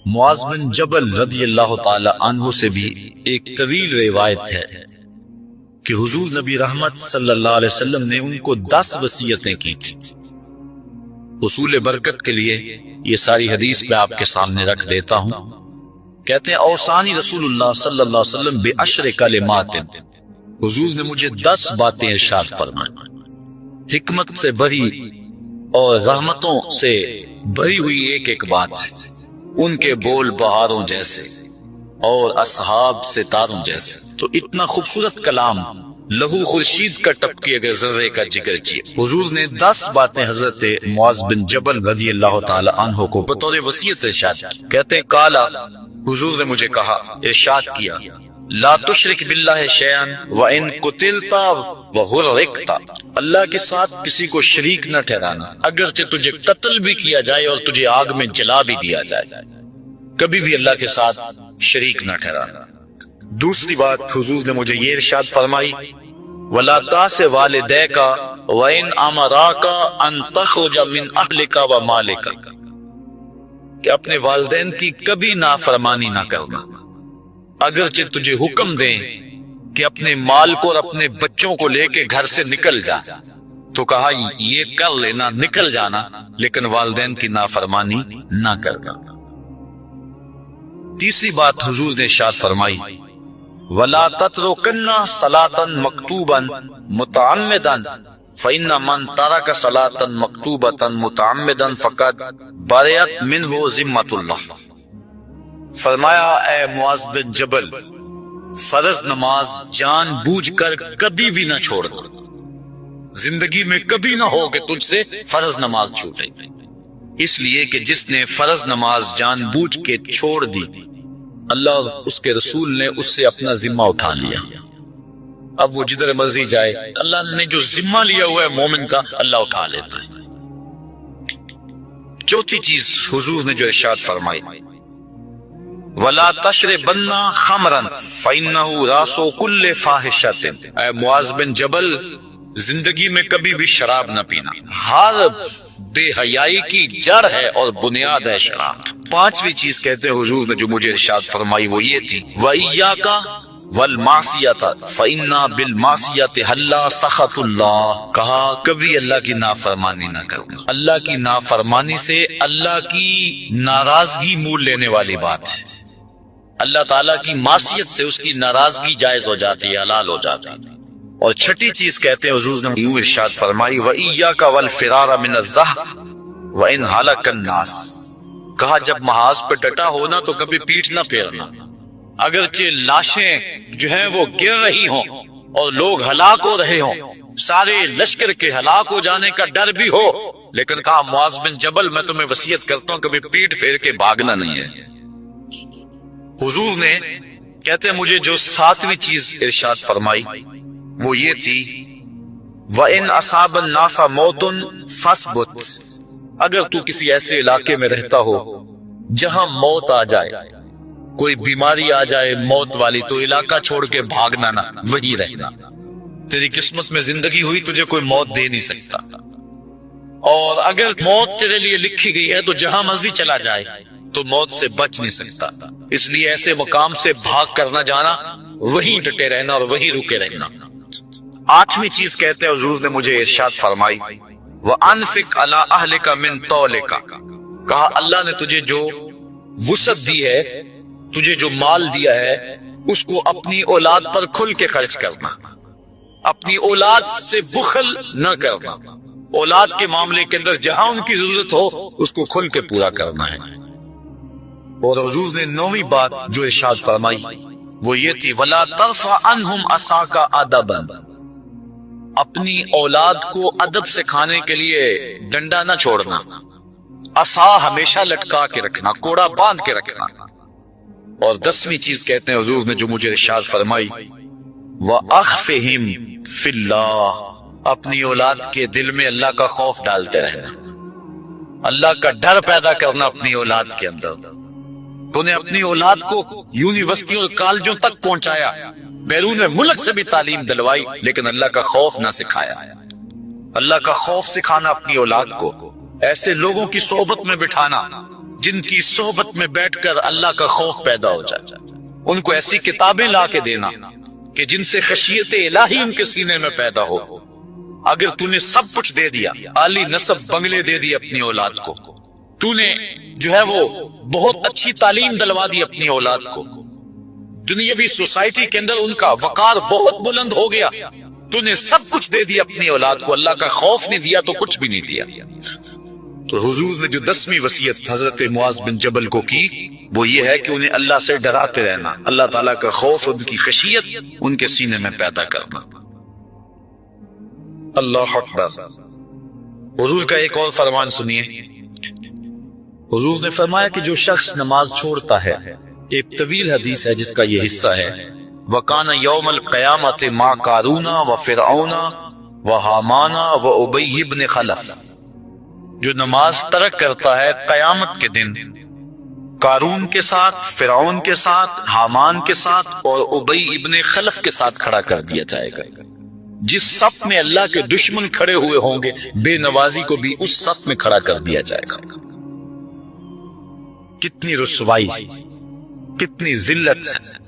معاذ بن جبل رضی اللہ تعالی عنہ سے بھی ایک طویل روایت ہے کہ حضور نبی رحمت صلی اللہ علیہ وسلم نے ان کو 10 وصیتیں کی تھی۔ حصول برکت کے لیے یہ ساری حدیث میں آپ کے سامنے رکھ دیتا ہوں۔ کہتے ہیں اوصانی رسول اللہ صلی اللہ علیہ وسلم بعشر کلمات، حضور نے مجھے 10 باتیں ارشاد فرمائیں، حکمت سے بھری اور رحمتوں سے بھری ہوئی ایک ایک بات ہے، ان کے بول بہاروں جیسے اور اصحاب ستاروں جیسے۔ تو اتنا خوبصورت کلام لہو خورشید کا ٹپکی اگر ذرے کا جگر کیے۔ حضور نے 10 باتیں حضرت معاذ بن جبل رضی اللہ تعالی عنہ کو بطور وصیت ارشاد کی۔ کہتے ہیں کالا، حضور نے مجھے کہا، ارشاد کیا، لا تشرک باللہ شیئا وان قتلت وحرقت، اللہ کے ساتھ کسی کو شریک نہ ٹھہرانا، اگرچہ تجھے قتل بھی کیا جائے اور تجھے آگ میں جلا بھی دیا جائے، کبھی بھی اللہ کے ساتھ شریک نہ ٹھہرانا۔ دوسری بات حضور نے مجھے یہ ارشاد فرمائی، ولا تعص والدیک وان امراک ان تخرج من اہلک ومالک، کہ اپنے والدین کی کبھی نافرمانی نہ کرنا، اگرچہ تجھے حکم دیں کہ اپنے مال کو اور اپنے بچوں کو لے کے گھر سے نکل جا، تو کہا یہ کر لینا، نکل جانا، لیکن والدین کی نافرمانی نہ کرنا۔ تیسری بات حضور نے ارشاد فرمائی، وَلَا تَتْرُكَنَّ صَلَاةً مَكْتُوبًا مُتَعَمِّدًا فَإِنَّ مَنْ تَرَكَ صَلَاةً مَكْتُوبَةً مُتَعَمِّدًا فَقَدْ بَرِئَتْ مِنْهُ ذِمَّةُ اللَّهِ۔ فرمایا اے معاذ بن جبل، فرض نماز جان بوجھ کر کبھی بھی نہ چھوڑنا، زندگی میں کبھی نہ ہو کہ تجھ سے فرض نماز چھوٹے، اس لیے کہ جس نے فرض نماز جان بوجھ کے چھوڑ دی، اللہ اور اس کے رسول نے اس سے اپنا ذمہ اٹھا لیا، اب وہ جدھر مرضی جائے، اللہ نے جو ذمہ لیا ہوا ہے مومن کا اللہ اٹھا لیتا ہے۔ چوتھی چیز حضور نے جو ارشاد فرمائی، وَلَا تَشْرِبَنَّ خَمْرًا فَإِنَّهُ رَأْسُ كُلِّ فَاحِشَةٍ، اے معاذ بن جبل زندگی میں کبھی بھی شراب نہ پینا، ہر بے حیائی کی جڑ ہے اور بنیاد ہے شراب۔ پانچویں چیز کہتے ہیں حضور نے جو مجھے ارشاد فرمائی وہ یہ تھی، وَإِيَّاكَ وَالْمَعْصِيَةَ فَإِنَّ بِالْمَعْصِيَةِ حَلَّ سَخَطُ اللَّهِ، کہا کبھی اللہ کی نافرمانی نہ کرنا، اللہ کی نافرمانی سے اللہ کی ناراضگی مول لینے والی بات ہے، اللہ تعالیٰ کی معصیت سے اس کی ناراضگی جائز ہو جاتی ہے، حلال ہو جاتی ہے۔ اور چھٹی چیز کہتے ہیں حضور نے یوں ارشاد فرمائی، وَإِيَّاكَ وَالْفِرَارَ مِنَ الزَّحْفِ وَإِنْ هَلَكَ النَّاسِ، کہا جب محاذ پہ ڈٹا ہونا تو کبھی پیٹھ نہ پھیرنا، اگرچہ لاشیں جو ہیں وہ گر رہی ہوں اور لوگ ہلاک ہو رہے ہوں، سارے لشکر کے ہلاک ہو جانے کا ڈر بھی ہو، لیکن کہا معاذ بن جبل میں تمہیں وصیت کرتا ہوں کبھی پیٹھ پھیر کے بھاگنا نہیں ہے۔ حضور نے کہتے ہیں مجھے جو ساتویں چیز ارشاد فرمائی وہ یہ تھی، وَإِنْ أَصَابَ النَّاسَ مَوْتٌ فَاصْبُتْ، اگر تو کسی ایسے علاقے میں رہتا ہو جہاں موت آ جائے، کوئی بیماری آ جائے موت والی، تو علاقہ چھوڑ کے بھاگنا نہ، وہی رہنا، تیری قسمت میں زندگی ہوئی تجھے کوئی موت دے نہیں سکتا، اور اگر موت تیرے لیے لکھی گئی ہے تو جہاں مرضی چلا جائے تو موت سے بچ نہیں سکتا، اس لیے ایسے مقام سے بھاگ کر نہ جانا، وہیں ڈٹے رہنا اور وہیں رکے رہنا۔ آٹھویں چیز کہتے ہیں حضور نے مجھے ارشاد فرمائی، وَأَنفِقْ عَلَىٰ أَهْلِكَ مِن طَوْلِكَ، کہا اللہ نے تجھے جو وسعت دی ہے، تجھے جو مال دیا ہے، اس کو اپنی اولاد پر کھل کے خرچ کرنا، اپنی اولاد سے بخل نہ کرنا، اولاد کے معاملے کے اندر جہاں ان کی ضرورت ہو اس کو کھل کے پورا کرنا ہے۔ اور حضور نے نویں بات جو ارشاد فرمائی وہ یہ تھی، وَلَا تَرْفَعْ عَنْهُمْ عَصَاكَ عَدَبًا، اپنی اولاد کو ادب سکھانے کے لیے ڈنڈا نہ چھوڑنا، عصا ہمیشہ لٹکا کے رکھنا، کوڑا باندھ کے رکھنا۔ اور 10ویں چیز کہتے ہیں حضور نے جو مجھے ارشاد فرمائی، وَأَخْفِهِمْ فِي اللَّهِ، اپنی اولاد کے دل میں اللہ کا خوف ڈالتے رہنا، اللہ کا ڈر پیدا کرنا اپنی اولاد کے اندر۔ تو نے اپنی اولاد کو یونیورسٹیوں اور کالجوں تک پہنچایا، بیرون ملک سے بھی تعلیم دلوائی، لیکن اللہ کا خوف نہ سکھایا۔ اللہ کا خوف سکھانا اپنی اولاد کو، ایسے لوگوں کی صحبت میں بٹھانا جن کی صحبت میں بیٹھ کر اللہ کا خوف پیدا ہو جائے، ان کو ایسی کتابیں لا کے دینا کہ جن سے خشیت الہی ان کے سینے میں پیدا ہو۔ اگر تو نے سب کچھ دے دیا، عالی نسب بنگلے دے دی اپنی اولاد کو، تو نے جو ہے وہ بہت اچھی تعلیم دلوا دی اپنی اولاد کو، دنیاوی سوسائٹی کے اندر ان کا وقار بہت بلند ہو گیا، تو نے سب کچھ دے دیا اپنی اولاد کو، اللہ کا خوف نہیں دیا تو کچھ بھی نہیں دیا۔ تو حضور نے جو 10ویں وصیت حضرت معاذ بن جبل کو کی وہ یہ ہے کہ انہیں اللہ سے ڈراتے رہنا، اللہ تعالیٰ کا خوف، ان کی خشیت ان کے سینے میں پیدا کرنا۔ اللہ اکبر۔ حضور کا ایک اور فرمان سنیے، حضور نے فرمایا کہ جو شخص نماز چھوڑتا ہے، ایک طویل حدیث ہے جس کا یہ حصہ ہے، وَكَانَ يَوْمَ الْقِيَامَةِ مَعَ قَارُونَ وَفِرْعَوْنَ وَحَامَانَ وَأُبَيِّ بْنِ خَلَف، جو نماز ترک کرتا ہے قیامت کے دن قارون کے ساتھ، فرعون کے ساتھ، حامان کے ساتھ اور ابی ابن خلف کے ساتھ کھڑا کر دیا جائے گا۔ جس صف میں اللہ کے دشمن کھڑے ہوئے ہوں گے، بے نوازی کو بھی اس صف میں کھڑا کر دیا جائے گا۔ کتنی رسوائی، کتنی ذلت ہے۔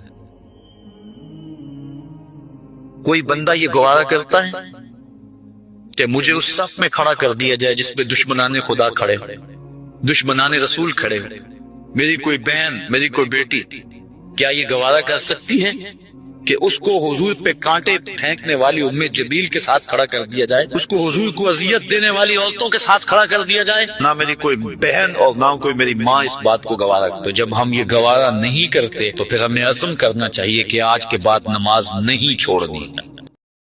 کوئی بندہ یہ گوارا کرتا ہے کہ مجھے اس صف میں کھڑا کر دیا جائے جس پہ دشمنان خدا کھڑے، دشمنان رسول کھڑے، میری کوئی بہن، میری کوئی بیٹی کیا یہ گوارا کر سکتی ہے کہ اس کو حضور پہ کانٹے پھینکنے والی ام جبیل کے ساتھ کھڑا کر دیا جائے، اس کو حضور کو اذیت دینے والی عورتوں کے ساتھ کھڑا کر دیا جائے؟ نہ میری کوئی بہن اور نہ کوئی میری ماں اس بات کو گوارا کرتے۔ تو جب ہم یہ گوارا نہیں کرتے تو پھر ہمیں عزم کرنا چاہیے کہ آج کے بعد نماز نہیں چھوڑنی ہے۔